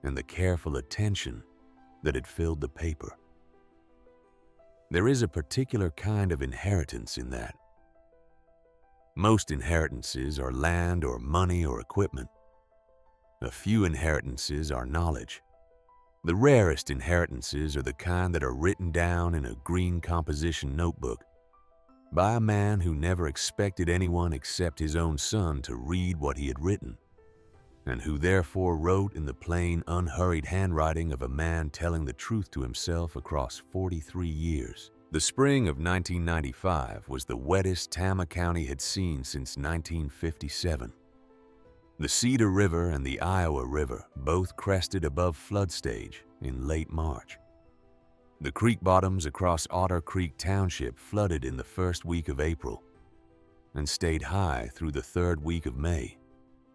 and the careful attention that had filled the paper? There is a particular kind of inheritance in that. Most inheritances are land or money or equipment. A few inheritances are knowledge. The rarest inheritances are the kind that are written down in a green composition notebook by a man who never expected anyone except his own son to read what he had written, and who therefore wrote in the plain, unhurried handwriting of a man telling the truth to himself across 43 years. The spring of 1995 was the wettest Tama County had seen since 1957. The Cedar River and the Iowa River both crested above flood stage in late March. The creek bottoms across Otter Creek Township flooded in the first week of April and stayed high through the third week of May.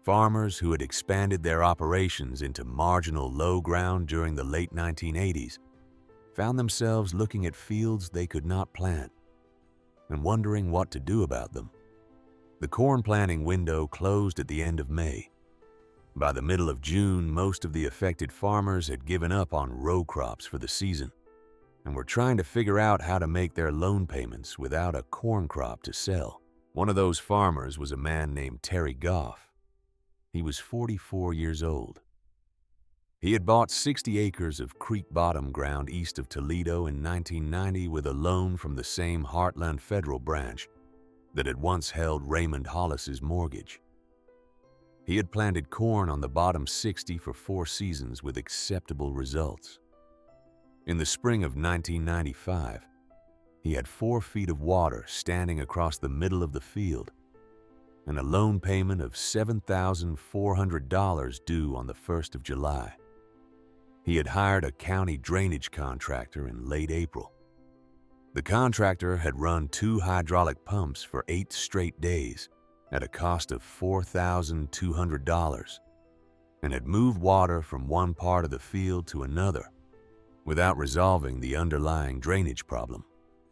Farmers who had expanded their operations into marginal low ground during the late 1980s found themselves looking at fields they could not plant and wondering what to do about them. The corn planting window closed at the end of May. By the middle of June, most of the affected farmers had given up on row crops for the season and were trying to figure out how to make their loan payments without a corn crop to sell. One of those farmers was a man named Terry Goff. He was 44 years old. He had bought 60 acres of creek bottom ground east of Toledo in 1990 with a loan from the same Heartland Federal branch that had once held Raymond Hollis's mortgage. He had planted corn on the bottom 60 for 4 seasons with acceptable results. In the spring of 1995, he had 4 feet of water standing across the middle of the field and a loan payment of $7,400 due on the 1st of July. He had hired a county drainage contractor in late April. The contractor had run 2 hydraulic pumps for 8 straight days at a cost of $4,200 and had moved water from one part of the field to another without resolving the underlying drainage problem.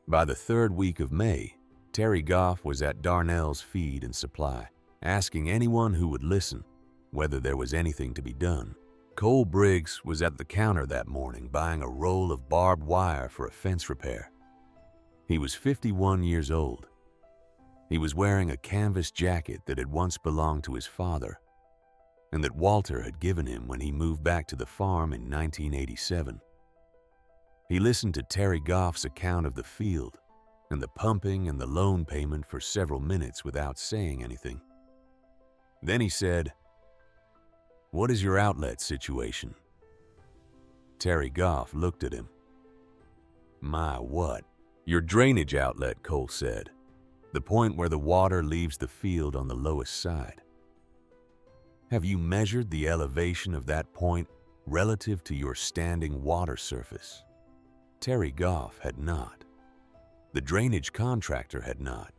By the 3rd week of May, Terry Goff was at Darnell's Feed and Supply, asking anyone who would listen whether there was anything to be done. Cole Briggs was at the counter that morning buying a roll of barbed wire for a fence repair. He was 51 years old. He was wearing a canvas jacket that had once belonged to his father and that Walter had given him when he moved back to the farm in 1987. He listened to Terry Goff's account of the field and the pumping and the loan payment for several minutes without saying anything. Then he said, "What is your outlet situation?" Terry Goff looked at him. "My what?" "Your drainage outlet," Cole said. "The point where the water leaves the field on the lowest side. Have you measured the elevation of that point relative to your standing water surface?" Terry Goff had not. The drainage contractor had not.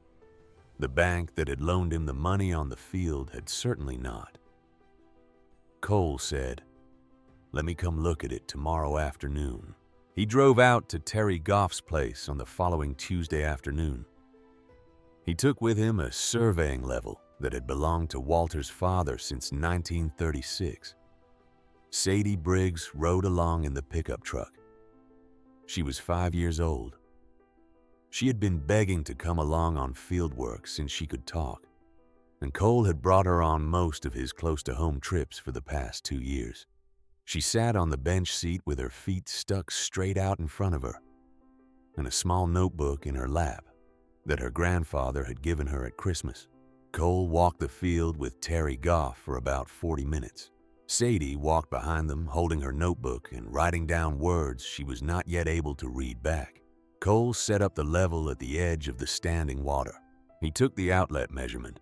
The bank that had loaned him the money on the field had certainly not. Cole said, "Let me come look at it tomorrow afternoon." He drove out to Terry Goff's place on the following Tuesday afternoon. He took with him a surveying level that had belonged to Walter's father since 1936. Sadie Briggs rode along in the pickup truck. She was 5 years old. She had been begging to come along on field work since she could talk, and Cole had brought her on most of his close-to-home trips for the past 2 years. She sat on the bench seat with her feet stuck straight out in front of her and a small notebook in her lap that her grandfather had given her at Christmas. Cole walked the field with Terry Goff for about 40 minutes. Sadie walked behind them holding her notebook and writing down words she was not yet able to read back. Cole set up the level at the edge of the standing water. He took the outlet measurement.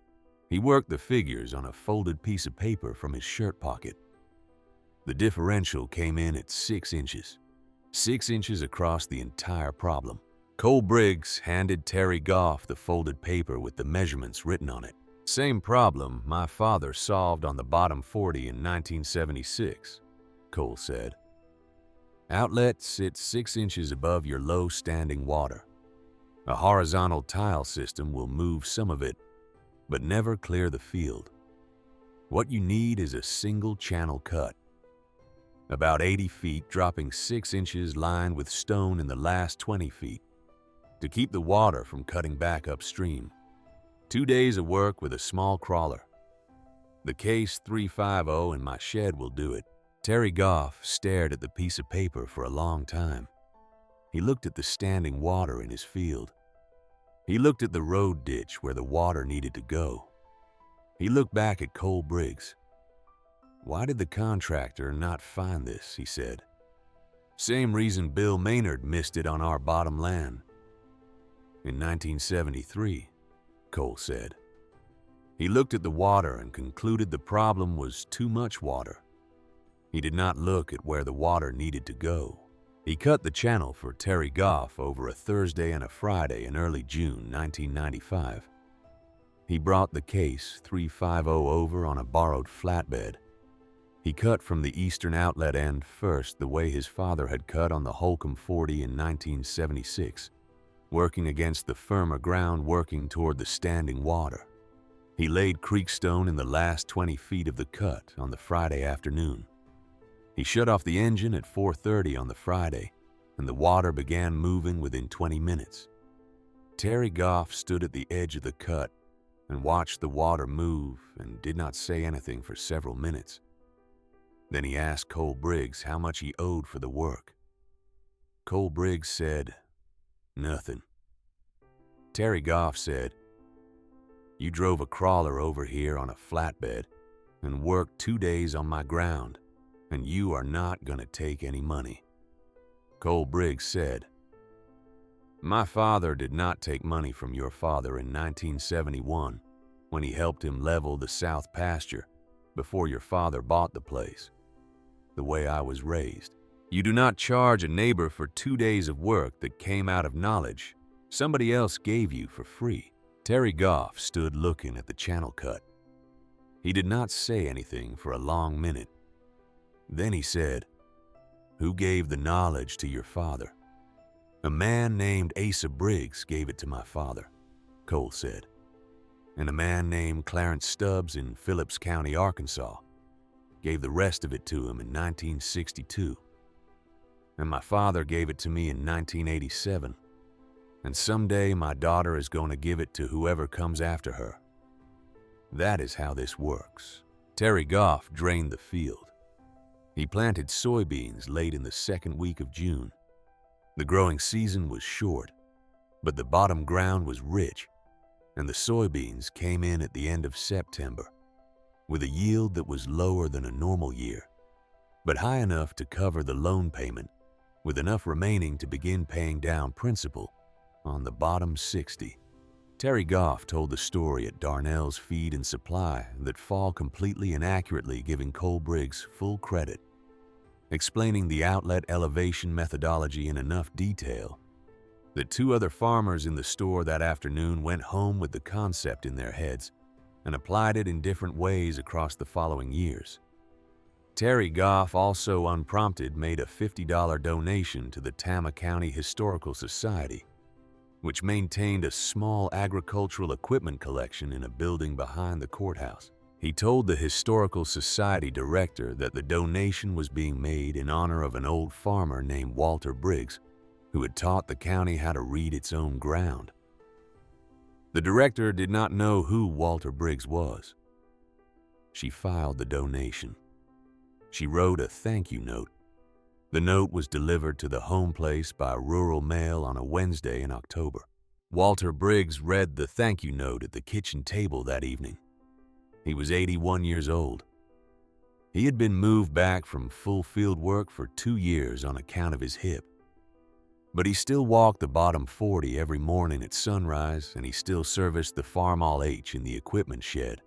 He worked the figures on a folded piece of paper from his shirt pocket. The differential came in at 6 inches. 6 inches across the entire problem. Cole Briggs handed Terry Goff the folded paper with the measurements written on it. "Same problem my father solved on the bottom 40 in 1976, Cole said. "Outlet sits 6 inches above your low standing water. A horizontal tile system will move some of it, but never clear the field. What you need is a single channel cut. About 80 feet, dropping 6 inches lined with stone in the last 20 feet to keep the water from cutting back upstream. 2 days of work with a small crawler. The case 350 in my shed will do it." Terry Goff stared at the piece of paper for a long time. He looked at the standing water in his field. He looked at the road ditch where the water needed to go. He looked back at Cole Briggs. "Why did the contractor not find this?" he said. "Same reason Bill Maynard missed it on our bottom land in 1973, Cole said. He looked at the water and concluded the problem was too much water. He did not look at where the water needed to go. He cut the channel for Terry Goff over a Thursday and a Friday in early June 1995. He brought the case 350 over on a borrowed flatbed. He cut from the eastern outlet end first the way his father had cut on the Holcomb 40 in 1976, working against the firmer ground working toward the standing water. He laid creekstone in the last 20 feet of the cut on the Friday afternoon. He shut off the engine at 4:30 on the Friday, and the water began moving within 20 minutes. Terry Goff stood at the edge of the cut and watched the water move and did not say anything for several minutes. Then he asked Cole Briggs how much he owed for the work. Cole Briggs said, "Nothing." Terry Goff said, "You drove a crawler over here on a flatbed and work 2 days on my ground, and you are not going to take any money." Cole Briggs said, "My father did not take money from your father in 1971 when he helped him level the south pasture before your father bought the place. The way I was raised, you do not charge a neighbor for 2 days of work that came out of knowledge somebody else gave you for free." Terry Goff stood looking at the channel cut. He did not say anything for a long minute. Then he said, "Who gave the knowledge to your father?" "A man named Asa Briggs gave it to my father," Cole said. "And a man named Clarence Stubbs in Phillips County, Arkansas, gave the rest of it to him in 1962. And my father gave it to me in 1987. And someday my daughter is going to give it to whoever comes after her. That is how this works." Terry Goff drained the field. He planted soybeans late in the second week of June. The growing season was short, but the bottom ground was rich, and the soybeans came in at the end of September with a yield that was lower than a normal year, but high enough to cover the loan payment, with enough remaining to begin paying down principal on the bottom 60. Terry Goff told the story at Darnell's Feed and Supply that fall completely and accurately, giving Cole Briggs full credit, explaining the outlet elevation methodology in enough detail that 2 other farmers in the store that afternoon went home with the concept in their heads and applied it in different ways across the following years. Terry Goff also unprompted made a $50 donation to the Tama County Historical Society, which maintained a small agricultural equipment collection in a building behind the courthouse. He told the Historical Society director that the donation was being made in honor of an old farmer named Walter Briggs, who had taught the county how to read its own ground. The director did not know who Walter Briggs was. She filed the donation. She wrote a thank you note. The note was delivered to the home place by rural mail on a Wednesday in October. Walter Briggs read the thank you note at the kitchen table that evening. He was 81 years old. He had been moved back from full field work for 2 years on account of his hip. But he still walked the bottom 40 every morning at sunrise, and he still serviced the Farmall H in the equipment shed.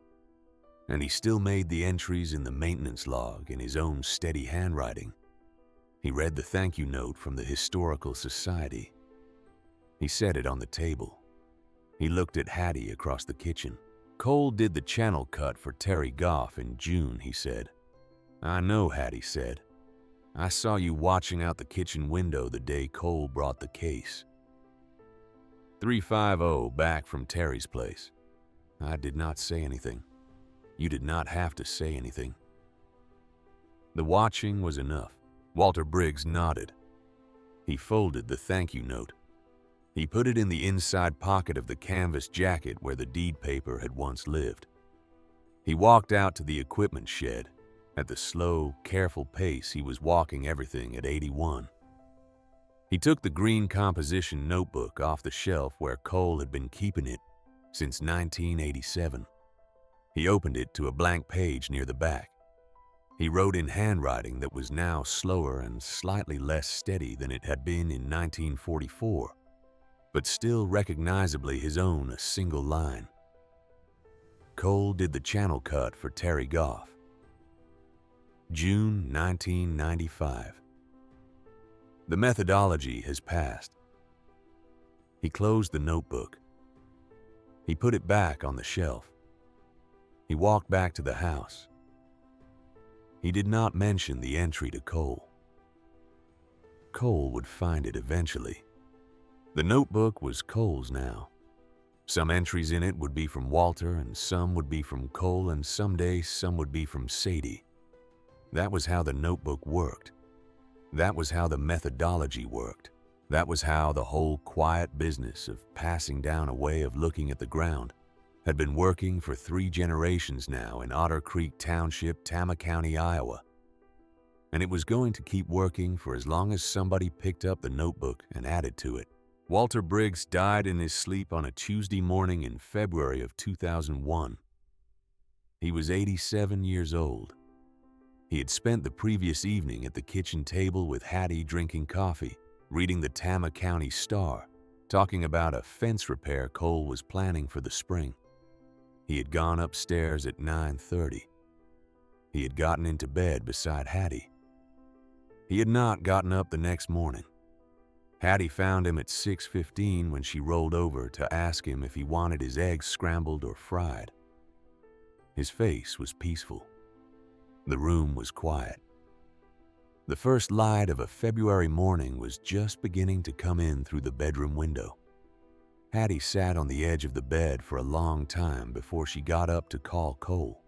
And he still made the entries in the maintenance log in his own steady handwriting. He read the thank you note from the Historical Society. He set it on the table. He looked at Hattie across the kitchen. "Cole did the channel cut for Terry Goff in June," he said. "I know," Hattie said. "I saw you watching out the kitchen window the day Cole brought the case." 350 back from Terry's place. I did not say anything. You did not have to say anything. The watching was enough. Walter Briggs nodded. He folded the thank you note. He put it in the inside pocket of the canvas jacket where the deed paper had once lived. He walked out to the equipment shed. At the slow, careful pace he was walking everything at 81. He took the green composition notebook off the shelf where Cole had been keeping it since 1987. He opened it to a blank page near the back. He wrote in handwriting that was now slower and slightly less steady than it had been in 1944, but still recognizably his own, a single line. Cole did the channel cut for Terry Goff. June 1995. The methodology has passed. He closed the notebook. He put it back on the shelf. He walked back to the house. He did not mention the entry to Cole. Cole would find it eventually. The notebook was Cole's now. Some entries in it would be from Walter, and some would be from Cole, and someday some would be from Sadie. That was how the notebook worked. That was how the methodology worked. That was how the whole quiet business of passing down a way of looking at the ground had been working for 3 generations now in Otter Creek Township, Tama County, Iowa. And it was going to keep working for as long as somebody picked up the notebook and added to it. Walter Briggs died in his sleep on a Tuesday morning in February of 2001. He was 87 years old. He had spent the previous evening at the kitchen table with Hattie drinking coffee, reading the Tama County Star, talking about a fence repair Cole was planning for the spring. He had gone upstairs at 9:30. He had gotten into bed beside Hattie. He had not gotten up the next morning. Hattie found him at 6:15 when she rolled over to ask him if he wanted his eggs scrambled or fried. His face was peaceful. The room was quiet. The first light of a February morning was just beginning to come in through the bedroom window. Hattie sat on the edge of the bed for a long time before she got up to call Cole.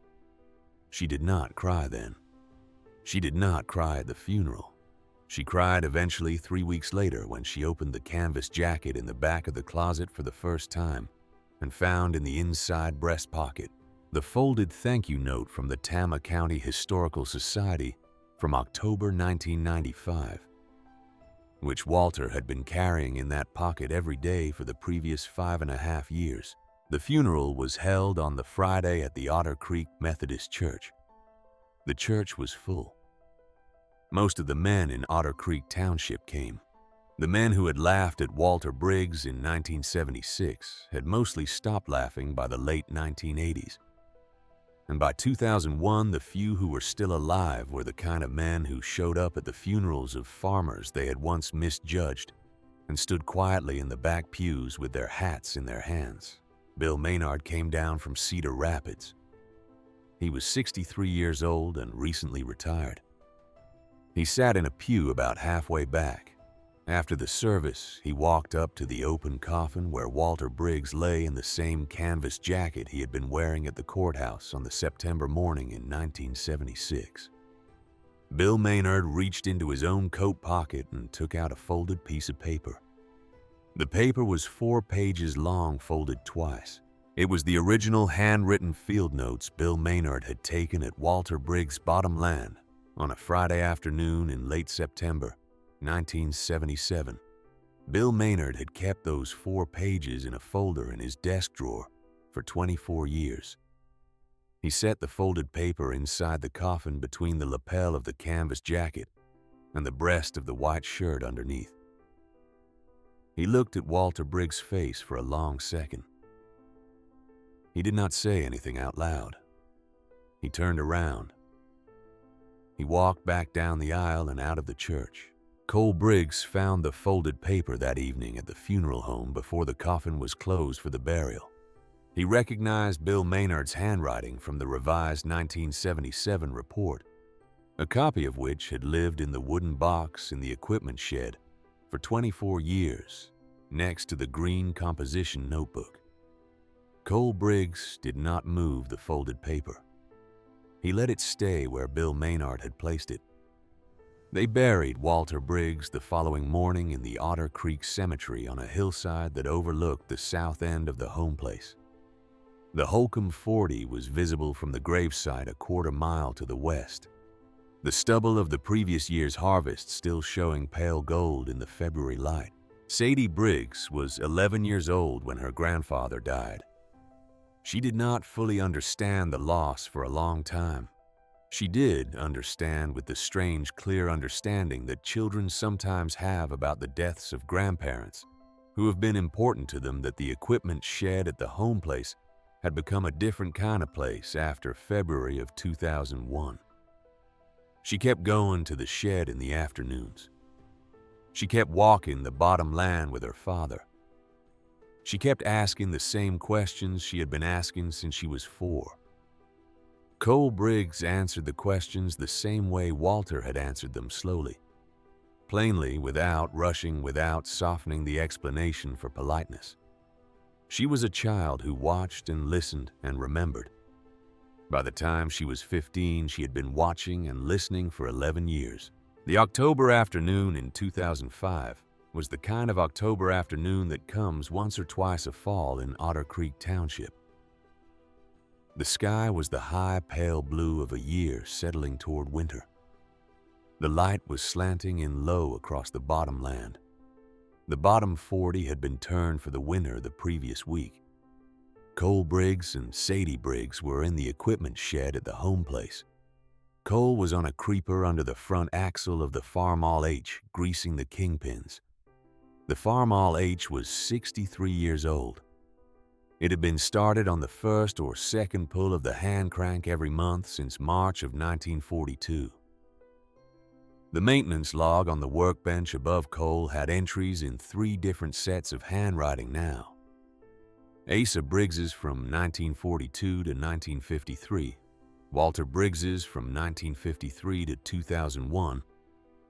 She did not cry then. She did not cry at the funeral. She cried eventually 3 weeks later when she opened the canvas jacket in the back of the closet for the first time and found in the inside breast pocket the folded thank you note from the Tama County Historical Society from October 1995, which Walter had been carrying in that pocket every day for the previous 5.5 years. The funeral was held on the Friday at the Otter Creek Methodist Church. The church was full. Most of the men in Otter Creek Township came. The men who had laughed at Walter Briggs in 1976 had mostly stopped laughing by the late 1980s. And by 2001, the few who were still alive were the kind of men who showed up at the funerals of farmers they had once misjudged and stood quietly in the back pews with their hats in their hands. Bill Maynard came down from Cedar Rapids. He was 63 years old and recently retired. He sat in a pew about halfway back. After the service, he walked up to the open coffin where Walter Briggs lay in the same canvas jacket he had been wearing at the courthouse on the September morning in 1976. Bill Maynard reached into his own coat pocket and took out a folded piece of paper. The paper was 4 pages long, folded twice. It was the original handwritten field notes Bill Maynard had taken at Walter Briggs' bottom land on a Friday afternoon in late September 1977. Bill Maynard had kept those 4 pages in a folder in his desk drawer for 24 years. He set the folded paper inside the coffin between the lapel of the canvas jacket and the breast of the white shirt underneath. He looked at Walter Briggs' face for a long second. He did not say anything out loud. He turned around. He walked back down the aisle and out of the church. Cole Briggs found the folded paper that evening at the funeral home before the coffin was closed for the burial. He recognized Bill Maynard's handwriting from the revised 1977 report, a copy of which had lived in the wooden box in the equipment shed for 24 years next to the green composition notebook. Cole Briggs did not move the folded paper. He let it stay where Bill Maynard had placed it. They buried Walter Briggs the following morning in the Otter Creek Cemetery on a hillside that overlooked the south end of the home place. The Holcomb 40 was visible from the gravesite a quarter mile to the west, the stubble of the previous year's harvest still showing pale gold in the February light. Sadie Briggs was 11 years old when her grandfather died. She did not fully understand the loss for a long time. She did understand with the strange, clear understanding that children sometimes have about the deaths of grandparents who have been important to them, that the equipment shed at the home place had become a different kind of place after February of 2001. She kept going to the shed in the afternoons. She kept walking the bottom land with her father. She kept asking the same questions she had been asking since she was 4. Cole Briggs answered the questions the same way Walter had answered them, slowly, plainly, without rushing, without softening the explanation for politeness. She was a child who watched and listened and remembered. By the time she was 15, she had been watching and listening for 11 years. The October afternoon in 2005 was the kind of October afternoon that comes once or twice a fall in Otter Creek Township. The sky was the high, pale blue of a year settling toward winter. The light was slanting in low across the bottom land. The bottom 40 had been turned for the winter the previous week. Cole Briggs and Sadie Briggs were in the equipment shed at the home place. Cole was on a creeper under the front axle of the Farmall H, greasing the kingpins. The Farmall H was 63 years old. It had been started on the first or second pull of the hand crank every month since March of 1942. The maintenance log on the workbench above Cole had entries in 3 different sets of handwriting now. Asa Briggs's from 1942 to 1953, Walter Briggs's from 1953 to 2001,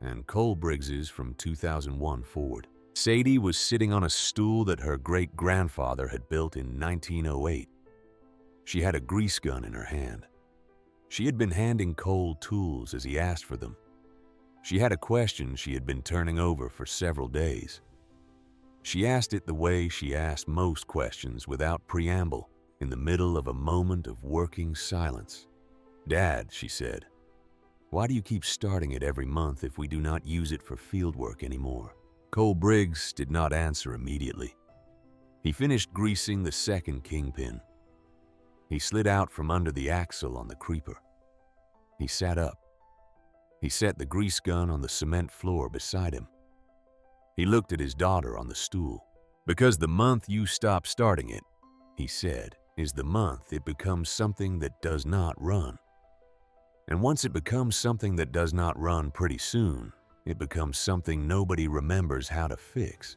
and Cole Briggs's from 2001 forward. Sadie was sitting on a stool that her great-grandfather had built in 1908. She had a grease gun in her hand. She had been handing Cole tools as he asked for them. She had a question she had been turning over for several days. She asked it the way she asked most questions, without preamble, in the middle of a moment of working silence. "Dad," she said, "why do you keep starting it every month if we do not use it for field work anymore?" Cole Briggs did not answer immediately. He finished greasing the second kingpin. He slid out from under the axle on the creeper. He sat up. He set the grease gun on the cement floor beside him. He looked at his daughter on the stool. "Because the month you stop starting it," he said, "is the month it becomes something that does not run. And once it becomes something that does not run pretty soon, it becomes something nobody remembers how to fix.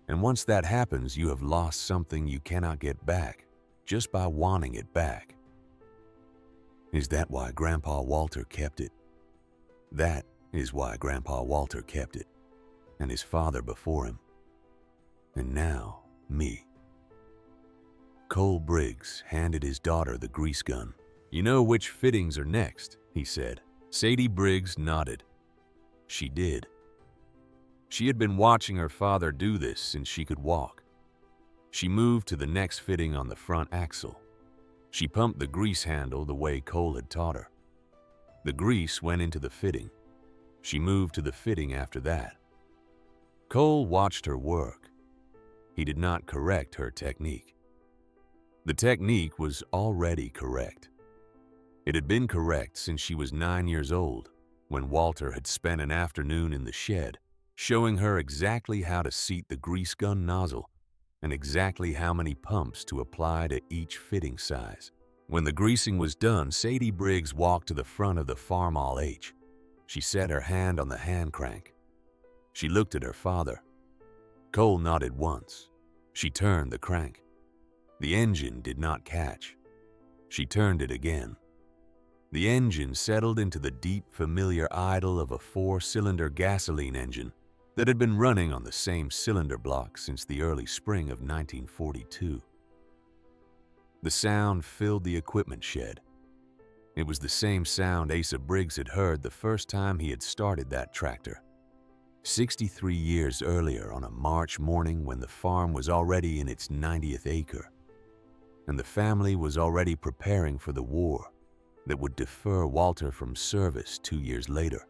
And once that happens, you have lost something you cannot get back just by wanting it back. Is that why Grandpa Walter kept it? That is why Grandpa Walter kept it, and his father before him. And now, me." Cole Briggs handed his daughter the grease gun. "You know which fittings are next," he said. Sadie Briggs nodded. She did. She had been watching her father do this since she could walk. She moved to the next fitting on the front axle. She pumped the grease handle the way Cole had taught her. The grease went into the fitting. She moved to the fitting after that. Cole watched her work. He did not correct her technique. The technique was already correct. It had been correct since she was 9 years old, when Walter had spent an afternoon in the shed, showing her exactly how to seat the grease gun nozzle and exactly how many pumps to apply to each fitting size. When the greasing was done, Sadie Briggs walked to the front of the Farmall H. She set her hand on the hand crank. She looked at her father. Cole nodded once. She turned the crank. The engine did not catch. She turned it again. The engine settled into the deep, familiar idle of a 4-cylinder gasoline engine that had been running on the same cylinder block since the early spring of 1942. The sound filled the equipment shed. It was the same sound Asa Briggs had heard the first time he had started that tractor. 63 years earlier, on a March morning when the farm was already in its 90th acre, and the family was already preparing for the war that would defer Walter from service 2 years later.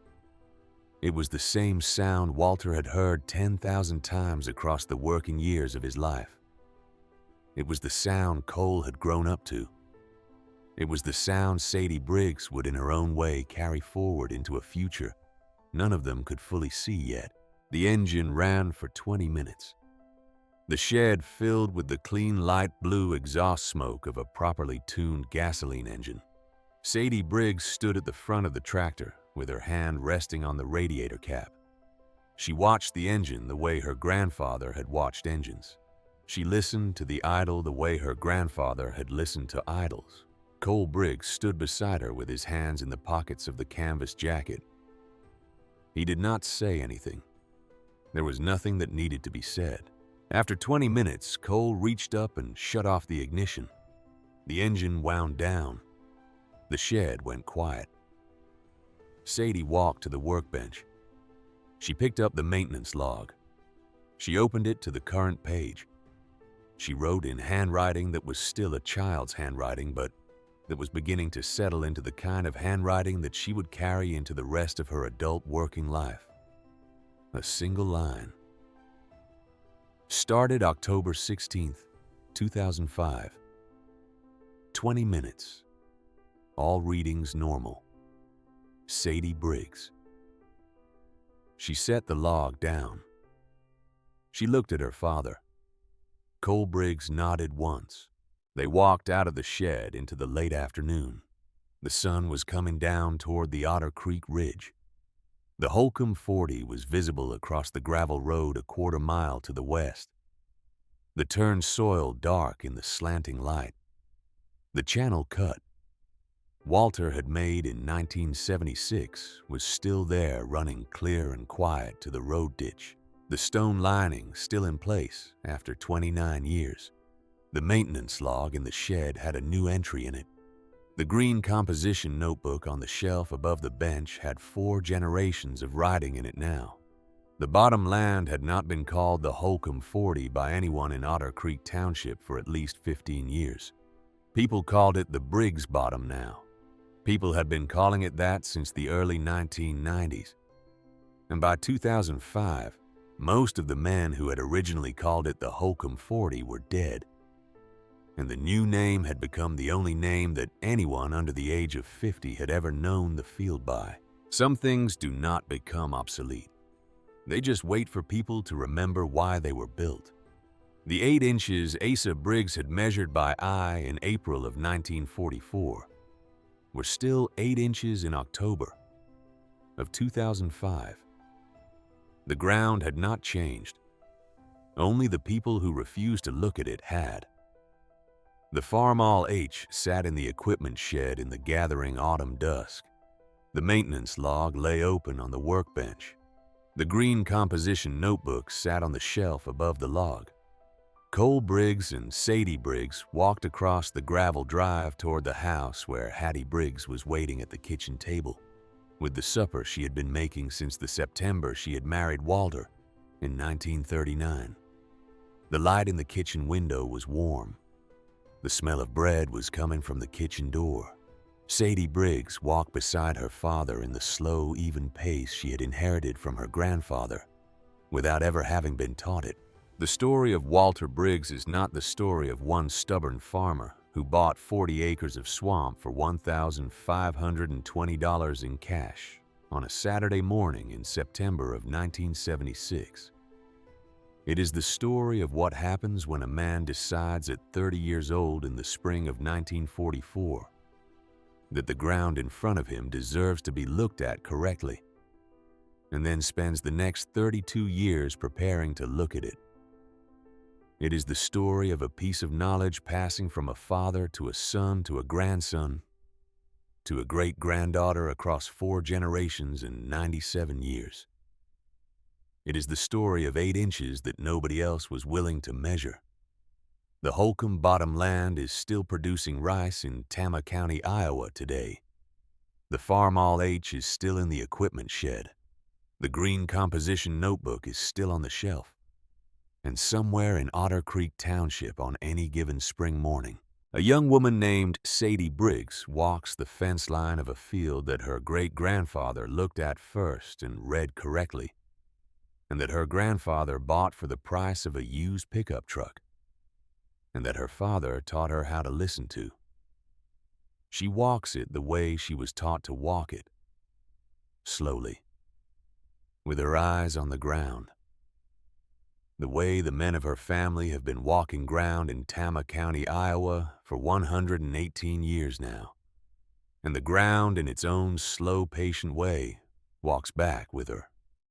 It was the same sound Walter had heard 10,000 times across the working years of his life. It was the sound Cole had grown up to. It was the sound Sadie Briggs would in her own way carry forward into a future none of them could fully see yet. The engine ran for 20 minutes. The shed filled with the clean light blue exhaust smoke of a properly tuned gasoline engine. Sadie Briggs stood at the front of the tractor with her hand resting on the radiator cap. She watched the engine the way her grandfather had watched engines. She listened to the idle the way her grandfather had listened to idles. Cole Briggs stood beside her with his hands in the pockets of the canvas jacket. He did not say anything. There was nothing that needed to be said. After 20 minutes, Cole reached up and shut off the ignition. The engine wound down. The shed went quiet. Sadie walked to the workbench. She picked up the maintenance log. She opened it to the current page. She wrote in handwriting that was still a child's handwriting, but that was beginning to settle into the kind of handwriting that she would carry into the rest of her adult working life. A single line. Started October 16th, 2005. 20 minutes. All readings normal. Sadie Briggs. She set the log down. She looked at her father. Cole Briggs nodded once. They walked out of the shed into the late afternoon. The sun was coming down toward the Otter Creek Ridge. The Holcomb 40 was visible across the gravel road a quarter mile to the west. The turned soil dark in the slanting light. The channel cut. Walter had made in 1976 was still there, running clear and quiet to the road ditch, the stone lining still in place after 29 years. The maintenance log in the shed had a new entry in it. The green composition notebook on the shelf above the bench had 4 generations of writing in it now. The bottom land had not been called the Holcomb 40 by anyone in Otter Creek Township for at least 15 years. People called it the Briggs Bottom now. People had been calling it that since the early 1990s. And by 2005, most of the men who had originally called it the Holcomb 40 were dead. And the new name had become the only name that anyone under the age of 50 had ever known the field by. Some things do not become obsolete. They just wait for people to remember why they were built. The 8 inches Asa Briggs had measured by eye in April of 1944 were still 8 inches in October of 2005. The ground had not changed. Only the people who refused to look at it had. The Farmall H sat in the equipment shed in the gathering autumn dusk. The maintenance log lay open on the workbench. The green composition notebook sat on the shelf above the log. Cole Briggs and Sadie Briggs walked across the gravel drive toward the house where Hattie Briggs was waiting at the kitchen table with the supper she had been making since the September she had married Walter in 1939. The light in the kitchen window was warm. The smell of bread was coming from the kitchen door. Sadie Briggs walked beside her father in the slow, even pace she had inherited from her grandfather without ever having been taught it. The story of Walter Briggs is not the story of one stubborn farmer who bought 40 acres of swamp for $1,520 in cash on a Saturday morning in September of 1976. It is the story of what happens when a man decides at 30 years old in the spring of 1944 that the ground in front of him deserves to be looked at correctly, and then spends the next 32 years preparing to look at it. It is the story of a piece of knowledge passing from a father to a son to a grandson to a great-granddaughter across 4 generations in 97 years. It is the story of 8 inches that nobody else was willing to measure. The Holcomb bottom land is still producing rice in Tama County, Iowa today. The Farmall H is still in the equipment shed. The green composition notebook is still on the shelf. And somewhere in Otter Creek Township on any given spring morning, a young woman named Sadie Briggs walks the fence line of a field that her great-grandfather looked at first and read correctly, and that her grandfather bought for the price of a used pickup truck, and that her father taught her how to listen to. She walks it the way she was taught to walk it, slowly, with her eyes on the ground. The way the men of her family have been walking ground in Tama County, Iowa for 118 years now. And the ground in its own slow, patient way walks back with her.